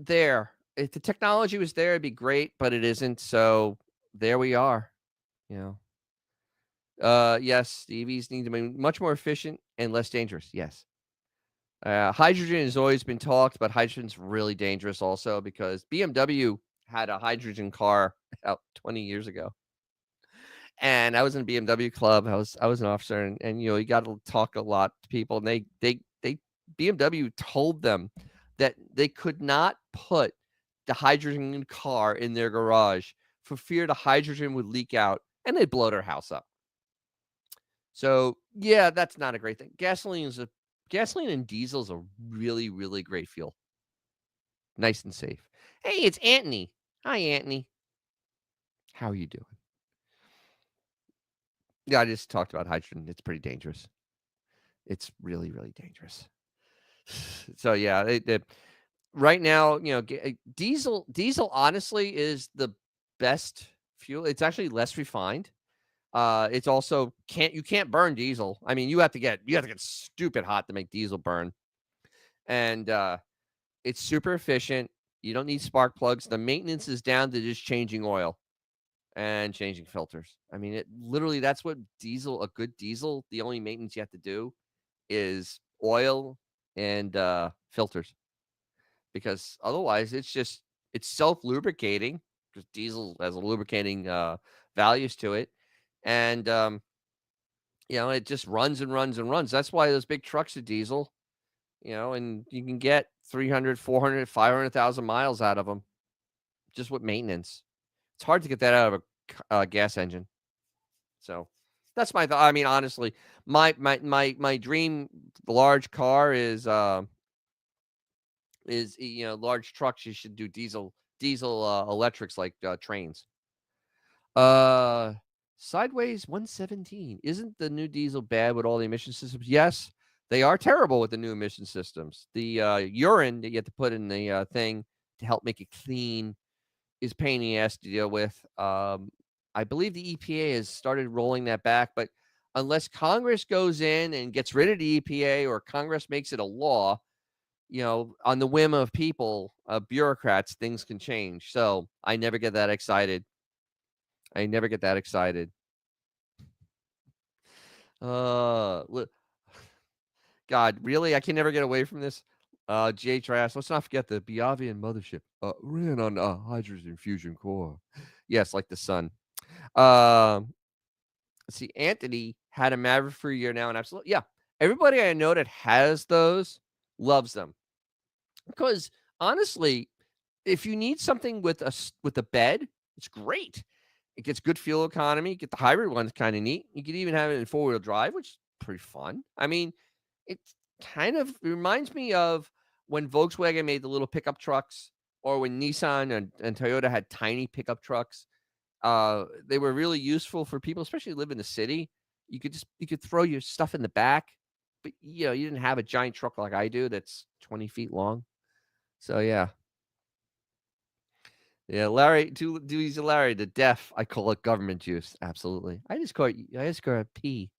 there. If the technology was there, it'd be great, but it isn't. So there we are. You know. Yes, the EVs need to be much more efficient and less dangerous. Yes. Hydrogen has always been talked, but hydrogen's really dangerous also because BMW had a hydrogen car out 20 years ago. And I was in a BMW club. I was an officer, and you got to talk a lot to people, and they BMW told them that they could not put the hydrogen car in their garage for fear the hydrogen would leak out and they'd blow their house up. So yeah, that's not a great thing. Gasoline and diesel is a really, really great fuel. Nice and safe. Hey, it's Anthony. Hi, Anthony. How are you doing? Yeah, I just talked about hydrogen. It's pretty dangerous. It's really, really dangerous. So yeah, right now, diesel honestly is the best fuel. It's actually less refined. It's also you can't burn diesel. I mean, you have to get stupid hot to make diesel burn. And it's super efficient. You don't need spark plugs. The maintenance is down to just changing oil and changing filters. I mean, that's what a good diesel, the only maintenance you have to do is oil and filters. Because otherwise it's self-lubricating because diesel has a lubricating values to it. And it just runs and runs and runs. That's why those big trucks are diesel, and you can get 300, 400, 500,000 miles out of them just with maintenance. It's hard to get that out of a gas engine. So that's my thought. I mean, honestly, my dream large car is large trucks. You should do diesel electrics like trains. Sideways 117. Isn't the new diesel bad with all the emission systems? Yes, they are terrible with the new emission systems. The urine that you have to put in the thing to help make it clean is pain in the ass to deal with. I believe the EPA has started rolling that back, but unless Congress goes in and gets rid of the EPA or Congress makes it a law, on the whim of people, bureaucrats, things can change. So I never get that excited. Look, God, really? I can never get away from this. GH Rass, let's not forget the Biavian mothership. Ran on a hydrogen fusion core. Yes, like the sun. Let's see. Anthony had a Maverick for a year now, and absolutely, yeah. Everybody I know that has those loves them because honestly, if you need something with a bed, it's great. It gets good fuel economy. Get the hybrid one's kind of neat. You could even have it in 4-wheel drive, which is pretty fun. I mean, it reminds me of when Volkswagen made the little pickup trucks, or when Nissan and Toyota had tiny pickup trucks. They were really useful for people, especially who live in the city. you could throw your stuff in the back, but you know, you didn't have a giant truck like I do that's 20 feet long. So yeah. Yeah, Larry, do use Larry, the deaf. I call it government juice. Absolutely. I just call it pee.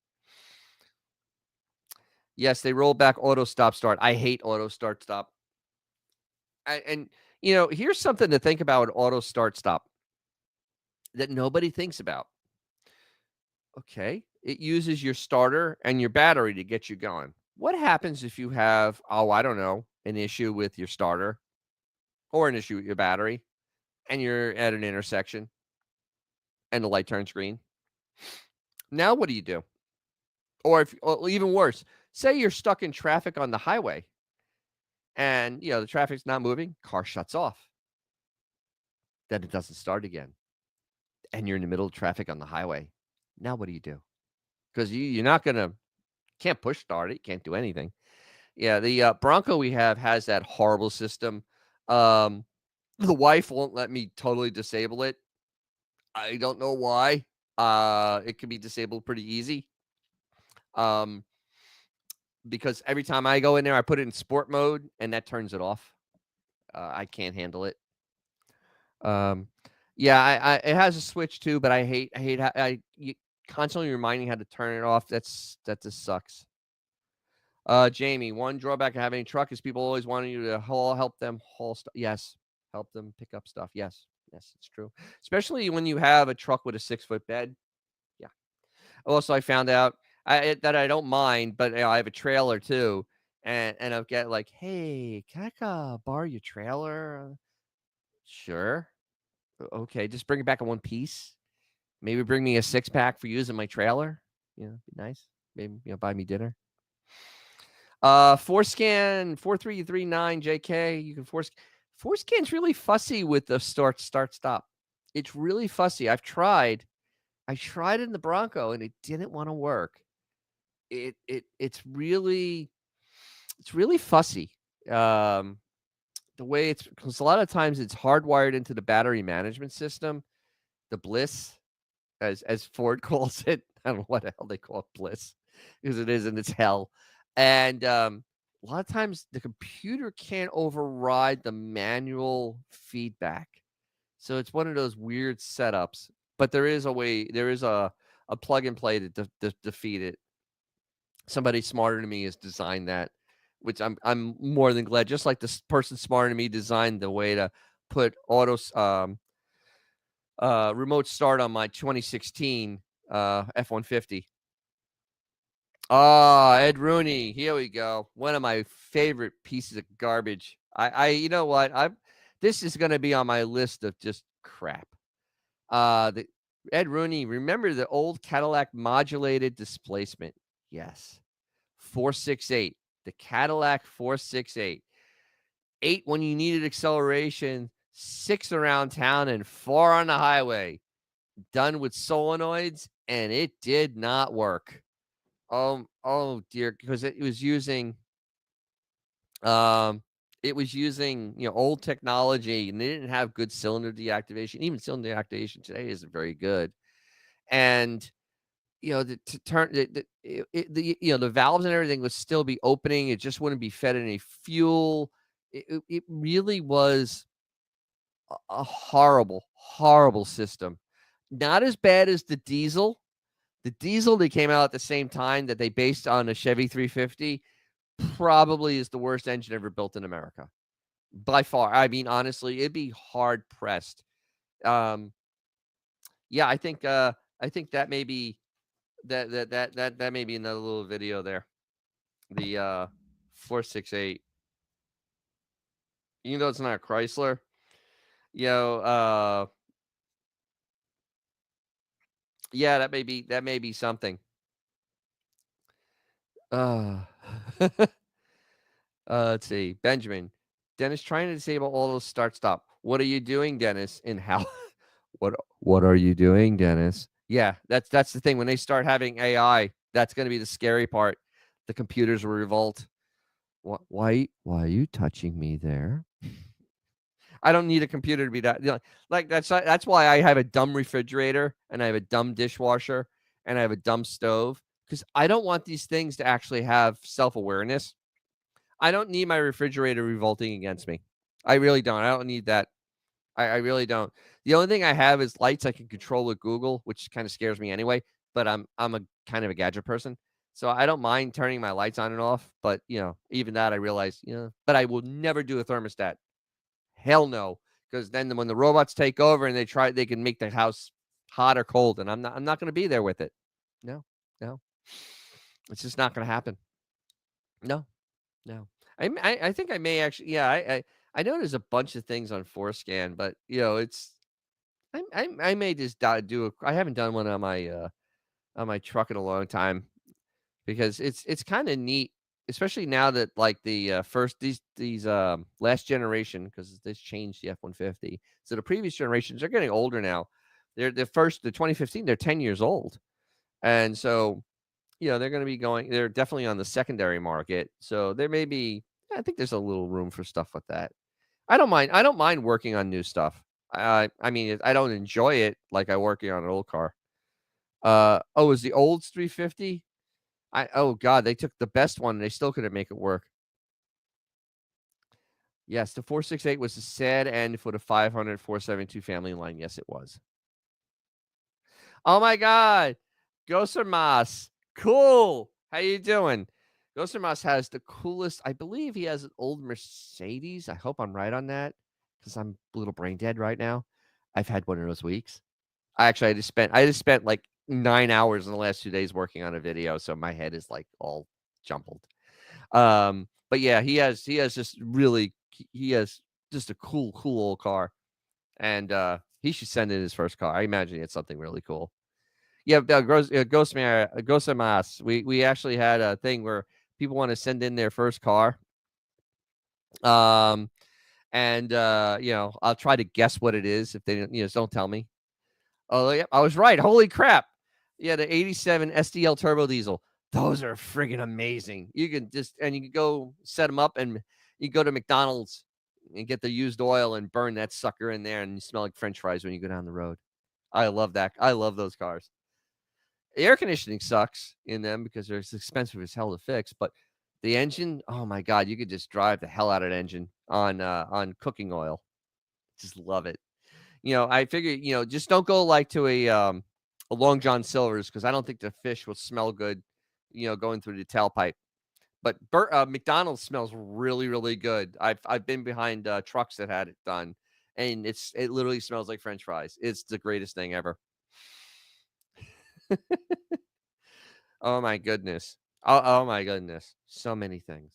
Yes, they roll back auto stop start. I hate auto start stop. And you know, here's something to think about with auto start stop that nobody thinks about. Okay. It uses your starter and your battery to get you going. What happens if you have, oh, I don't know, an issue with your starter or an issue with your battery and you're at an intersection and the light turns green? Now what do you do? Or even worse, say you're stuck in traffic on the highway and, you know, the traffic's not moving, car shuts off. Then it doesn't start again. And you're in the middle of traffic on the highway. Now what do you do? Because you're not going to, can't push start it, you can't do anything. Yeah, the Bronco we have has that horrible system. Um, the wife won't let me totally disable it. I don't know why. It can be disabled pretty easy. Um, because every time I go in there, I put it in sport mode, and that turns it off. I can't handle it. Um, yeah, it has a switch too, but I hate how you constantly reminding how to turn it off. That just sucks. Jamie, one drawback of having a truck is people always wanting you to help them haul stuff. Yes, help them pick up stuff. Yes, yes, it's true. Especially when you have a truck with a 6-foot bed. Yeah. Also, I found out that I don't mind, but you know, I have a trailer too, and I'll get like, hey, can I borrow your trailer? Sure. Okay, just bring it back in one piece. Maybe bring me a 6-pack for using my trailer. You know, be nice. Maybe buy me dinner. Forescan 4339 JK. You can Forescan's really fussy with the start stop. It's really fussy. I tried it in the Bronco and it didn't want to work. It's really fussy. The way it's because a lot of times it's hardwired into the battery management system, the Bliss, as Ford calls it. I don't know what the hell they call it, Bliss, because it is and it's hell. And a lot of times the computer can't override the manual feedback. So it's one of those weird setups. But there is a plug and play to defeat it. Somebody smarter than me has designed that, which I'm more than glad. Just like this person smarter than me designed the way to put remote start on my 2016 F-150. Ah, Ed Rooney. Here we go. One of my favorite pieces of garbage. You know what? This is going to be on my list of just crap. The Ed Rooney. Remember the old Cadillac modulated displacement? Yes, 468. The Cadillac 468. 8 when you needed acceleration, 6 around town, and 4 on the highway. Done with solenoids, and it did not work. Oh dear, because it was using old technology, and they didn't have good cylinder deactivation. Even cylinder deactivation today isn't very good. And to turn the valves and everything would still be opening. It just wouldn't be fed any fuel. It really was a horrible, horrible system. Not as bad as the diesel. The diesel that came out at the same time that they based on a Chevy 350 probably is the worst engine ever built in America. By far. I mean, honestly, it'd be hard pressed. Yeah, I think that may be that may be another little video there. The 468. Even though it's not a Chrysler, yeah, that may be something. Let's see. Benjamin. Dennis trying to disable all those start stop. What are you doing, Dennis? And how what are you doing, Dennis? Yeah, that's the thing. When they start having AI, that's gonna be the scary part. The computers will revolt. Why are you touching me there? I don't need a computer to be that. Like that's why I have a dumb refrigerator and I have a dumb dishwasher. and I have a dumb stove because I don't want these things to actually have self-awareness. I don't need my refrigerator revolting against me. I really don't. I don't need that. I really don't. The only thing I have is lights I can control with Google, which kind of scares me anyway, but I'm a kind of a gadget person. So I don't mind turning my lights on and off, but even that I realize, but I will never do a thermostat. Hell no, because then when the robots take over and they can make the house hot or cold, and I'm not going to be there with it. No, no, it's just not going to happen. No, no. I think I may actually. Yeah, I know there's a bunch of things on Forescan, but it's I may just do a. I haven't done one on my truck in a long time because it's kind of neat, especially now that like the first these last generation because this changed the F-150. So the previous generations are getting older now. They're the 2015. They're 10 years old, and so they're going to be going. They're definitely on the secondary market. So there may be. I think there's a little room for stuff with that. I don't mind. I don't mind working on new stuff. I mean, I don't enjoy it like I working on an old car. Is the old 350? Oh god, they took the best one and they still couldn't make it work. Yes, the 468 was a sad end for the 500 472 family line. Yes, it was. Oh my god. Gosermas. Cool. How you doing? Gosermas has the coolest, I believe he has an old Mercedes. I hope I'm right on that because I'm a little brain dead right now. I've had one of those weeks. I just spent like 9 hours in the last 2 days working on a video, so my head is like all jumbled. But yeah, he has just really he has just a cool old car, and he should send in his first car. I imagine it's something really cool. Yeah, Ghost we actually had a thing where people want to send in their first car. Um, and I'll try to guess what it is if they don't tell me. Oh, yeah, I was right. Holy crap. Yeah, the 87 SDL turbo diesel. Those are friggin' amazing. You can go set them up and you go to McDonald's and get the used oil and burn that sucker in there and you smell like French fries when you go down the road. I love that. I love those cars. Air conditioning sucks in them because they're as expensive as hell to fix, but the engine, oh my god, you could just drive the hell out of an engine on cooking oil. Just love it. I figure, just don't go like to a Long John Silver's because I don't think the fish will smell good, going through the tailpipe. But McDonald's smells really, really good. I've been behind trucks that had it done, and it literally smells like French fries. It's the greatest thing ever. Oh my goodness. Oh my goodness. So many things.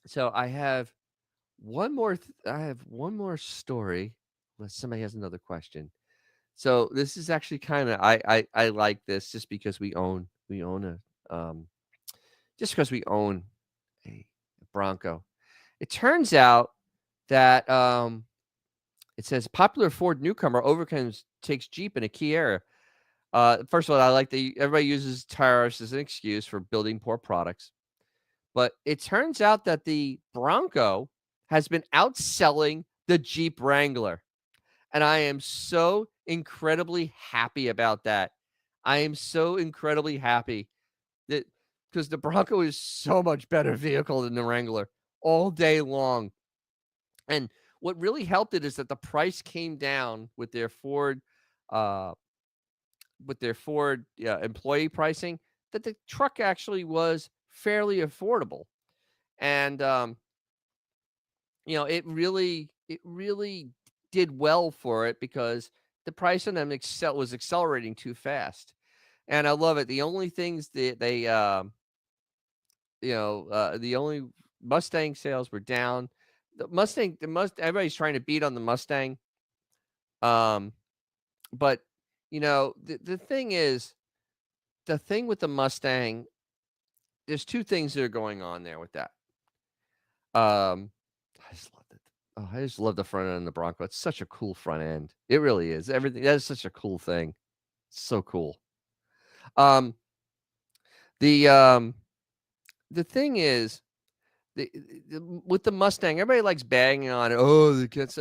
So I have one more story unless somebody has another question. So this is actually kind of I like this just because we own just because we own a Bronco. It turns out that it says popular Ford newcomer overcomes takes Jeep in a key area. First of all, I like that everybody uses tariffs as an excuse for building poor products. But it turns out that the Bronco has been outselling the Jeep Wrangler. And I am so incredibly happy about that. I am so incredibly happy that because the Bronco is so much better vehicle than the Wrangler all day long. And what really helped it is that the price came down uh, with their Ford employee pricing. That the truck actually was fairly affordable, and it really did well for it because the price on them was accelerating too fast. And I love it. The only things that the only Mustang sales were down. Everybody's trying to beat on the Mustang. Um, but the thing is, the thing with the Mustang, there's two things that are going on there with that. I just love it. Oh, I just love the front end of the Bronco. It's such a cool front end. It really is. Everything that is such a cool thing. So cool. Um, the um, the thing is, with the Mustang, everybody likes banging on it. Oh, it's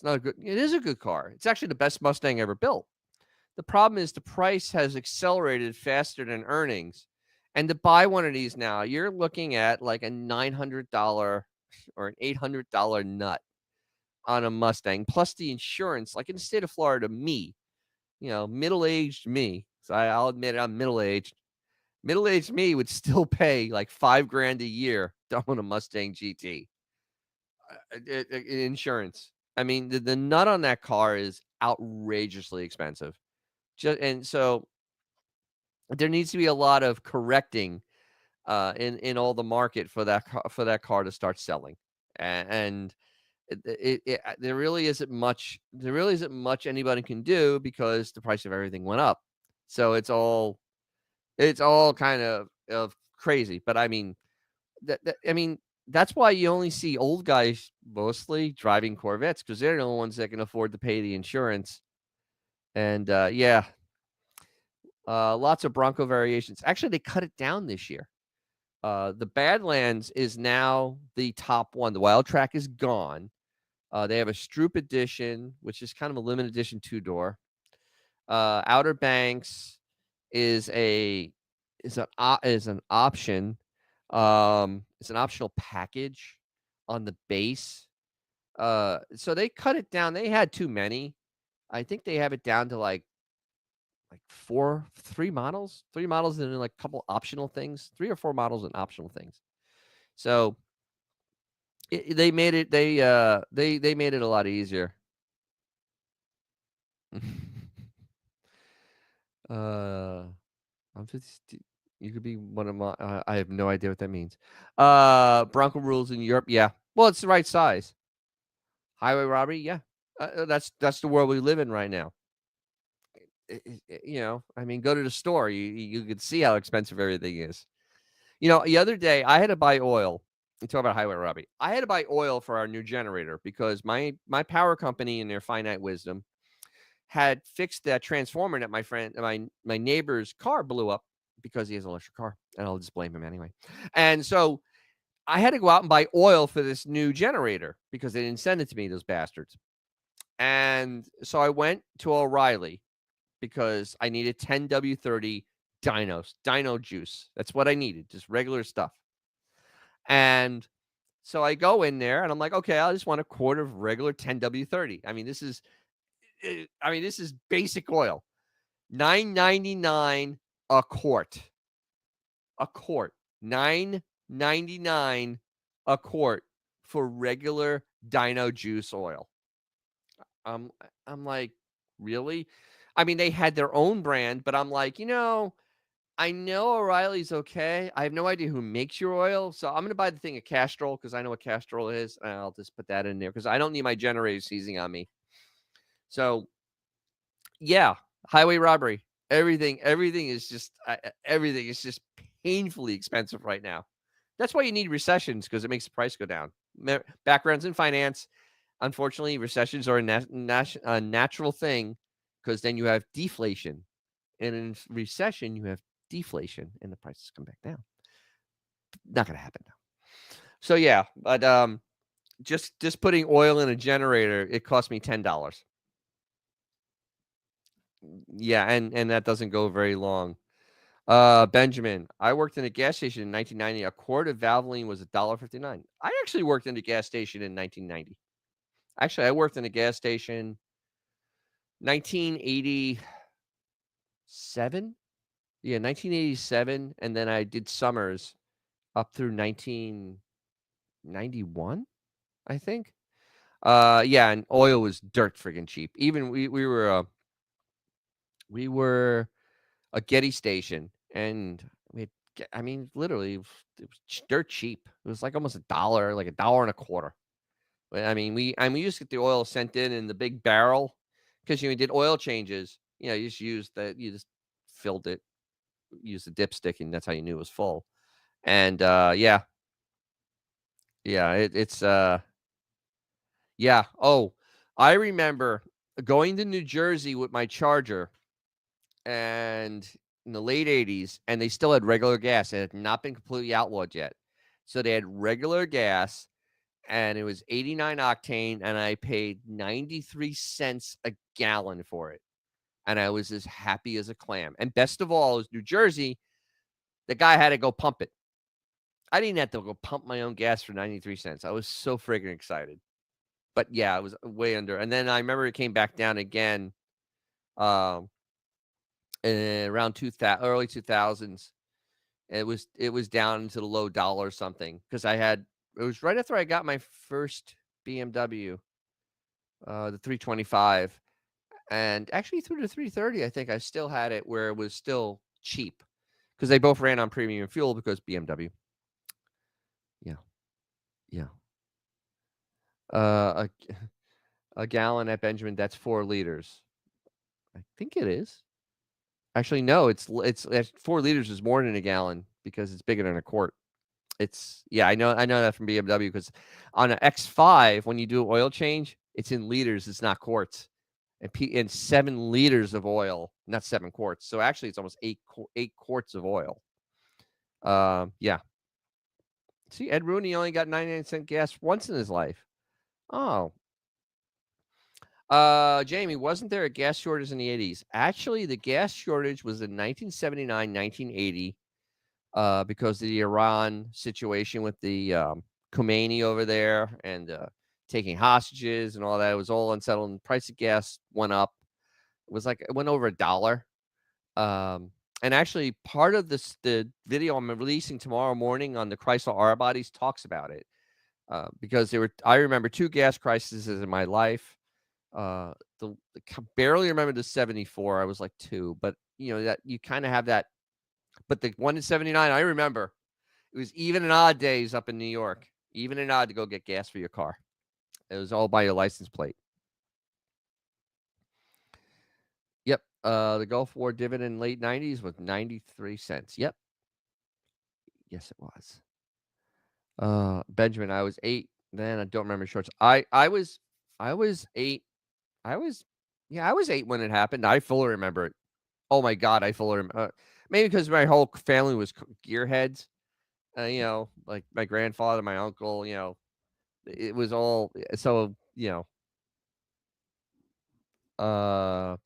not a good. It is a good car. It's actually the best Mustang ever built. The problem is the price has accelerated faster than earnings. And to buy one of these now, you're looking at like a $900 or an $800 nut on a Mustang, plus the insurance. Like in the state of Florida, middle-aged me, so I'll admit I'm middle-aged. Middle-aged me would still pay like $5,000 a year to own a Mustang GT in insurance. I mean, the nut on that car is outrageously expensive. And so there needs to be a lot of correcting in all the market for that car to start selling. And there really isn't much. There really isn't much anybody can do because the price of everything went up. So it's all kind of crazy. But I mean, that's why you only see old guys mostly driving Corvettes, because they're the only ones that can afford to pay the insurance. And yeah, lots of Bronco variations. Actually, they cut it down this year. The Badlands is now the top one. The Wild Track is gone. They have a Stroop edition, which is kind of a limited edition two-door. Outer Banks is an option. It's an optional package on the base. So they cut it down. They had too many. I think they have it down to like three models, and then like a couple optional things, 3 or 4 models and optional things. So they made it. They made it a lot easier. I'm 50. You could be one of my. I have no idea what that means. Bronco rules in Europe. Yeah. Well, it's the right size. Highway robbery. Yeah. That's the world we live in right now. I mean, go to the store. You could see how expensive everything is. The other day I had to buy oil. You talk about highway robbery. I had to buy oil for our new generator because my power company, in their finite wisdom, had fixed that transformer that my neighbor's car blew up because he has an electric car, and I'll just blame him anyway. And so I had to go out and buy oil for this new generator because they didn't send it to me, those bastards. And so I went to O'Reilly because I needed 10W30 dyno juice. That's what I needed, just regular stuff. And so I go in there and I'm like, okay, I just want a quart of regular 10W30. I mean, this is basic oil. $9.99 a quart. A quart. $9.99 a quart for regular dyno juice oil. I'm like, really? I mean, they had their own brand, but I'm like, I know O'Reilly's okay. I have no idea who makes your oil, so I'm going to buy the thing at Castrol because I know what Castrol is, and I'll just put that in there because I don't need my generator seizing on me. So, yeah, highway robbery. Everything is just painfully expensive right now. That's why you need recessions, because it makes the price go down. Backgrounds in finance. Unfortunately, recessions are a natural thing because then you have deflation. And in recession, you have deflation and the prices come back down. Not going to happen now. So, yeah, but just putting oil in a generator, it cost me $10. Yeah, and that doesn't go very long. Benjamin, I worked in a gas station in 1990. A quart of Valvoline was $1.59. I actually worked in a gas station in 1990. Actually, I worked in a gas station 1987. Yeah, 1987, and then I did summers up through 1991, I think. Yeah, and oil was dirt friggin' cheap. Even we were a Getty station, and literally, it was dirt cheap. It was like almost $1, like $1.25. I mean, we used to get the oil sent in the big barrel because we did oil changes. You just filled it, used the dipstick, and that's how you knew it was full. And yeah, it's yeah. Oh, I remember going to New Jersey with my Charger, and in the late 80s, and they still had regular gas. It had not been completely outlawed yet. So they had regular gas, and it was 89 octane, and I paid 93 cents a gallon for it. and I was as happy as a clam. And best of all is New Jersey, the guy had to go pump it. I didn't have to go pump my own gas for 93 cents. I was so friggin' excited. But yeah, it was way under. And then I remember it came back down again um around 2000, early 2000s. It was down into the low dollar something because it was right after I got my first BMW, the 325, and actually through the 330, I think I still had it where it was still cheap because they both ran on premium fuel because BMW. Yeah, yeah. Uh, a, a gallon at Benjamin, that's 4 liters. I think it is. Actually, no, it's 4 liters is more than a gallon because it's bigger than a quart. Yeah, I know that from BMW because on an X5 when you do oil change, it's in liters, it's not quarts, and 7 liters of oil, not 7 quarts. So actually, it's almost 8 quarts of oil. Yeah. See, Ed Rooney only got 99-cent gas once in his life. Oh, Jamie, wasn't there a gas shortage in the 80s? Actually, the gas shortage was in 1979, 1980, because of the Iran situation with the Khomeini over there and taking hostages and all that. It was all unsettled. And the price of gas went up. It went over $1. And actually, part of the video I'm releasing tomorrow morning on the Chrysler R bodies talks about it because I remember 2 gas crises in my life. Barely remember the 74. I was like 2, but that you kind of have that. But the one in 79, I remember. It was even and odd days up in New York. Even and odd to go get gas for your car. It was all by your license plate. Yep. The Gulf War dividend in late 90s was 93 cents. Yep. Yes, it was. Benjamin, I was 8 then. I don't remember shorts. I was 8. I was 8 when it happened. I fully remember it. Oh my God, I fully remember. Maybe because my whole family was gearheads. Like my grandfather, my uncle. It was all so. Yeah. Well,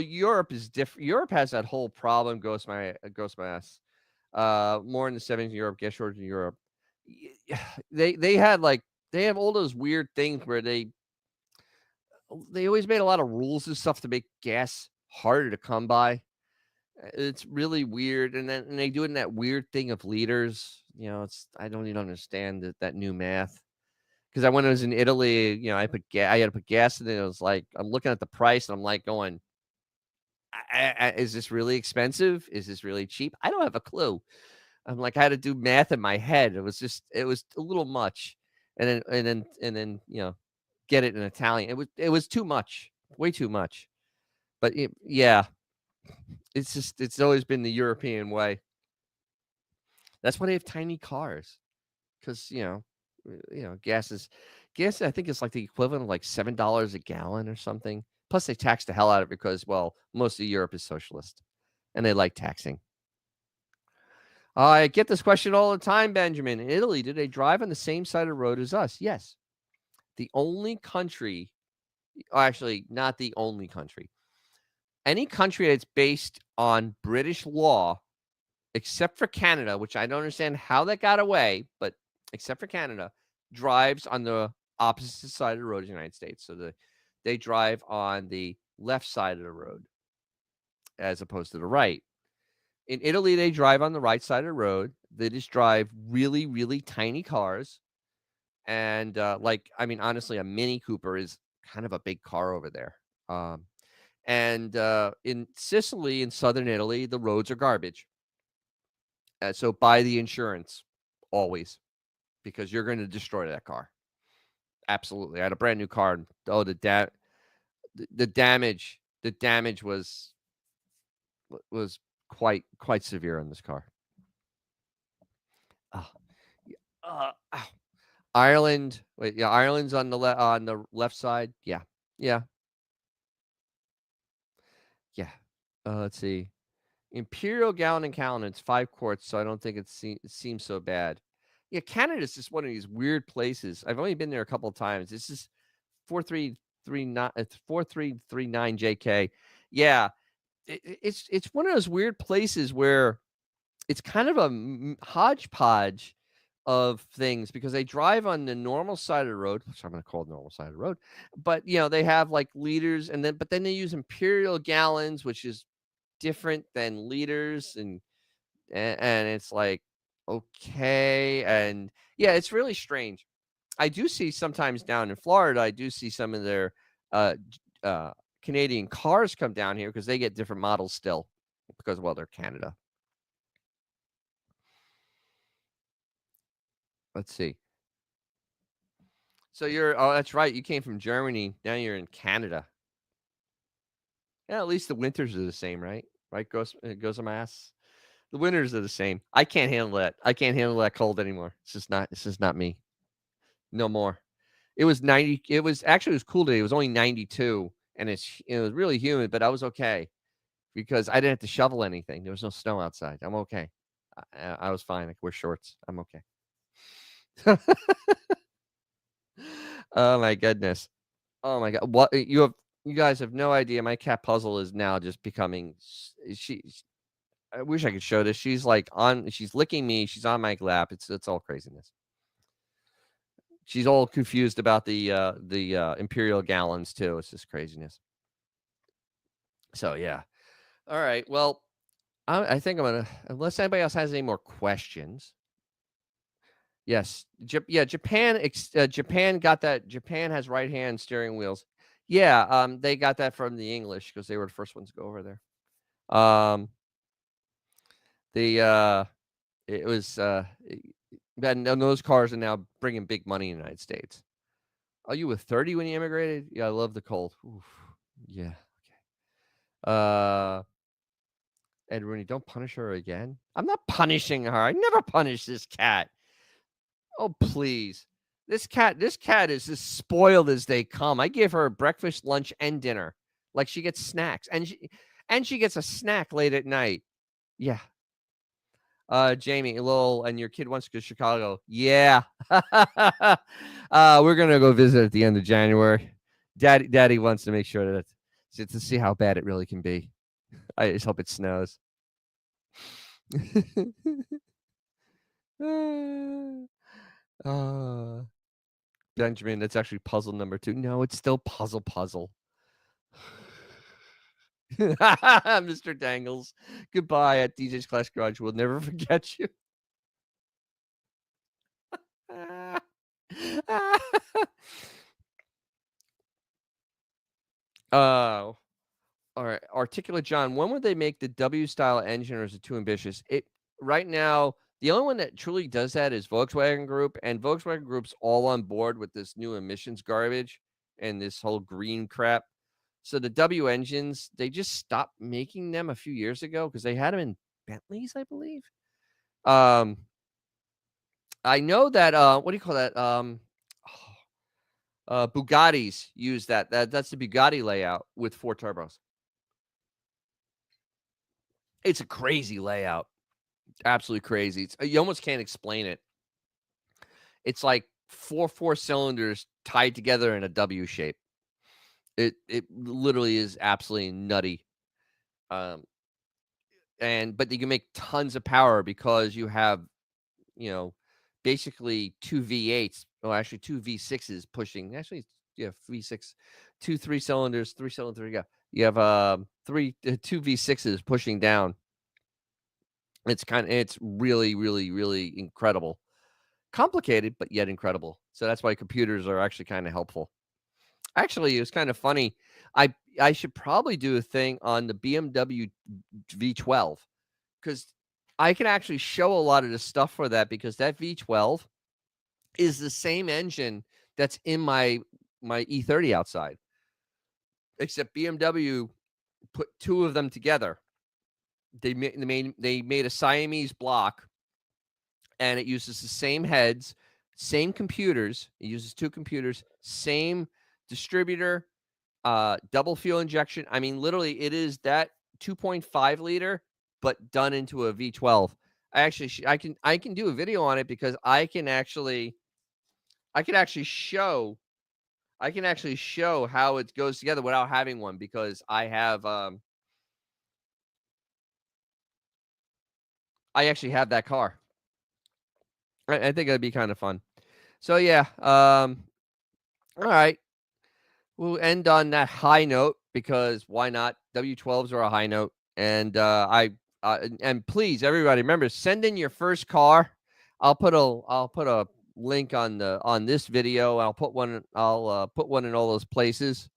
Europe is different. Europe has that whole problem. Ghost my ass. More in the 70s in Europe. Gas shortage in Europe. They had they have all those weird things where they always made a lot of rules and stuff to make gas harder to come by. It's really weird, and they do it in that weird thing of liters. I don't even understand that new math. Because when I was in Italy, I had to put gas in it. It was like I'm looking at the price, and I'm like going, "Is this really expensive? Is this really cheap? I don't have a clue." I'm like, I had to do math in my head. It was a little much, and then get it in Italian. It was too much, way too much. But yeah, it's always been the European way. That's why they have tiny cars, because gas. I think it's like the equivalent of like $7 a gallon or something. Plus, they tax the hell out of it because, well, most of Europe is socialist, and they like taxing. I get this question all the time, Benjamin. In Italy, do they drive on the same side of the road as us? Yes. The only country, actually, not the only country. Any country that's based on British law, except for Canada, which I don't understand how that got away, but except for Canada, drives on the opposite side of the road as the United States. So they drive on the left side of the road as opposed to the right. In Italy, they drive on the right side of the road. They just drive really, really tiny cars. And honestly, a Mini Cooper is kind of a big car over there. And in Sicily, in southern Italy, the roads are garbage. So buy the insurance always, because you're going to destroy that car. Absolutely. I had a brand new car. And, the damage was quite severe on this car. Oh, Ireland. Wait, yeah, Ireland's on the left side. Yeah, yeah, yeah. Let's see. Imperial gallon and gallon. It's 5 quarts, so I don't think it seems so bad. Yeah, Canada's just one of these weird places. I've only been there a couple of times. This is 4339. It's 4339 JK. Yeah, it's one of those weird places where it's kind of a hodgepodge of things because they drive on the normal side of the road, which I'm going to call the normal side of the road. But they have like liters, and then they use imperial gallons, which is different than liters, and it's like okay, and yeah, it's really strange. I do see sometimes down in Florida, I do see some of their Canadian cars come down here because they get different models still because well they're Canada. Let's see. So that's right. You came from Germany. Now you're in Canada. Yeah, at least the winters are the same, right? Right, goes on my ass. The winters are the same. I can't handle that. I can't handle that cold anymore. It's just not me. No more. It was 90. It was cool today. It was only 92 and it was really humid, but I was okay because I didn't have to shovel anything. There was no snow outside. I'm okay. I was fine. I could wear shorts. I'm okay. Oh my goodness. Oh my god. You guys have no idea. My cat Puzzle is now just becoming I wish I could show this. She's licking me. She's on my lap. It's all craziness. She's all confused about the imperial gallons too. It's just craziness. So yeah. All right. Well, I think I'm gonna unless anybody else has any more questions. Yes. Yeah, Japan got that. Japan has right-hand steering wheels. Yeah, they got that from the English because they were the first ones to go over there. The it was and those cars are now bringing big money in the United States. Are you with 30 when you immigrated? Yeah, I love the cold. Oof. Yeah. Uh, Ed Rooney, don't punish her again. I'm not punishing her. I never punish this cat. Oh, please. This cat is as spoiled as they come. I give her breakfast, lunch, and dinner. Like she gets snacks. And she gets a snack late at night. Yeah. Jamie, and your kid wants to go to Chicago. Yeah. We're gonna go visit at the end of January. Daddy wants to make sure that to see how bad it really can be. I just hope it snows. uh, Benjamin, that's actually puzzle number 2. No, it's still puzzle. Mr. Dangles, goodbye at DJ's Class Garage. We'll never forget you. Oh, all right. Articulate John, when would they make the W style engine, or is it too ambitious? It right now, the only one that truly does that is Volkswagen Group, and Volkswagen Group's all on board with this new emissions garbage and this whole green crap. So the W engines, they just stopped making them a few years ago because they had them in Bentleys, I believe. Um, I know that what do you call that? Bugattis use that's the Bugatti layout with 4 turbos. It's a crazy layout. Absolutely crazy. You almost can't explain it. It's like 4 cylinders tied together in a W shape. It literally is absolutely nutty. Um, but you can make tons of power because you have, you know, basically 2 V8s, well, actually 2 V6s pushing. Actually, yeah, V6, 2 3 cylinders, 3 cylinders. There you go. You have 2 V6s pushing down. It's really, really, really incredible. Complicated, but yet incredible. So that's why computers are actually kind of helpful. Actually, it was kind of funny. I should probably do a thing on the BMW V12 because I can actually show a lot of the stuff for that because that V12 is the same engine that's in my E30 outside, except BMW put 2 of them together. They made a Siamese block, and it uses the same heads, same computers. It uses 2 computers, same distributor, double fuel injection. I mean, literally, it is that 2.5 liter, but done into a V12. I can do a video on it because I can actually show I can actually show how it goes together without having one because I have I actually have that car. I think that'd be kind of fun. So yeah, all right. We'll end on that high note because why not? W12s are a high note, and and please everybody remember send in your first car. I'll put a link on this video. I'll put one in all those places,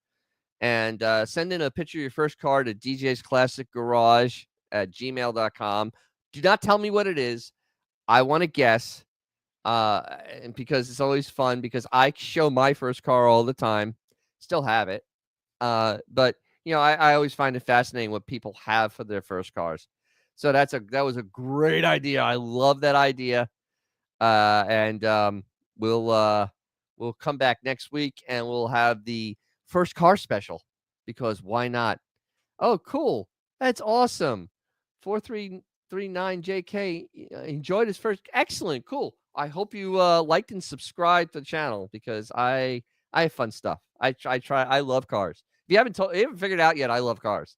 and send in a picture of your first car to DJ's Classic Garage at gmail.com. Do not tell me what it is. I want to guess. And because it's always fun because I show my first car all the time, still have it. But I always find it fascinating what people have for their first cars. So that was a great idea. I love that idea. And we'll we'll come back next week and we'll have the first car special because why not? Oh, cool. That's awesome. 4339 JK enjoyed his first. Excellent. Cool. I hope you liked and subscribed to the channel because I have fun stuff. I try. I love cars. If you haven't figured it out yet, I love cars.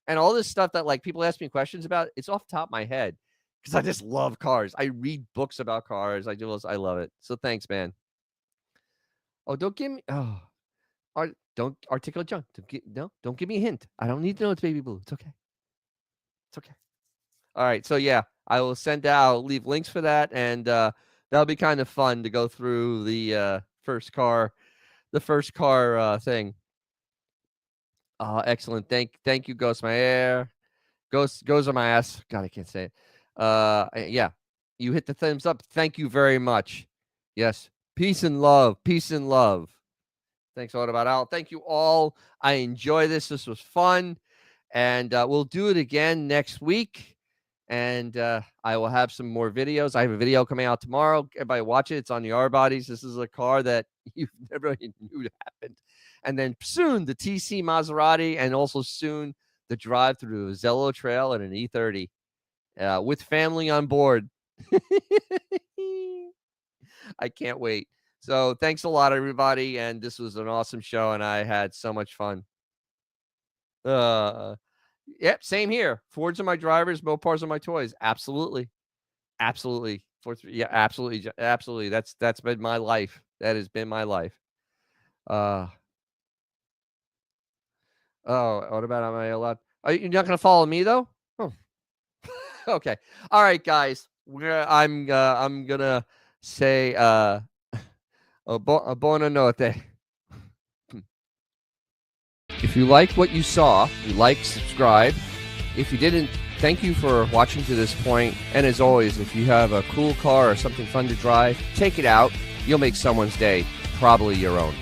And all this stuff that like people ask me questions about, it's off the top of my head because I just love cars. I read books about cars. I love it. So thanks, man. Oh, don't give me don't articulate junk. Don't give me a hint. I don't need to know it's baby blue. It's okay. It's okay. All right. So yeah, I will I'll leave links for that, and that'll be kind of fun to go through the first car thing. Excellent. Thank you, Ghost My Air. Goes on my ass. God, I can't say it. Yeah. You hit the thumbs up. Thank you very much. Yes. Peace and love. Peace and love. Thanks a lot about Al. Thank you all. I enjoy this. This was fun. And we'll do it again next week. And I will have some more videos. I have a video coming out tomorrow. Everybody watch it. It's on the R Bodies. This is a car that you never knew happened. And then soon the TC Maserati, and also soon the drive through the Zello Trail and an E30 with family on board. I can't wait. So thanks a lot, everybody. And this was an awesome show, and I had so much fun. Yep, same here. Fords are my drivers, Mopars are my toys. Absolutely. Absolutely. Yeah, absolutely. Absolutely. That's been my life. That has been my life. Oh, what about am I allowed? Are you not gonna follow me though? Oh. Okay. All right, guys. I'm gonna say buonanotte. If you like what you saw, subscribe. If you didn't, thank you for watching to this point. And as always, if you have a cool car or something fun to drive, take it out. You'll make someone's day, probably your own.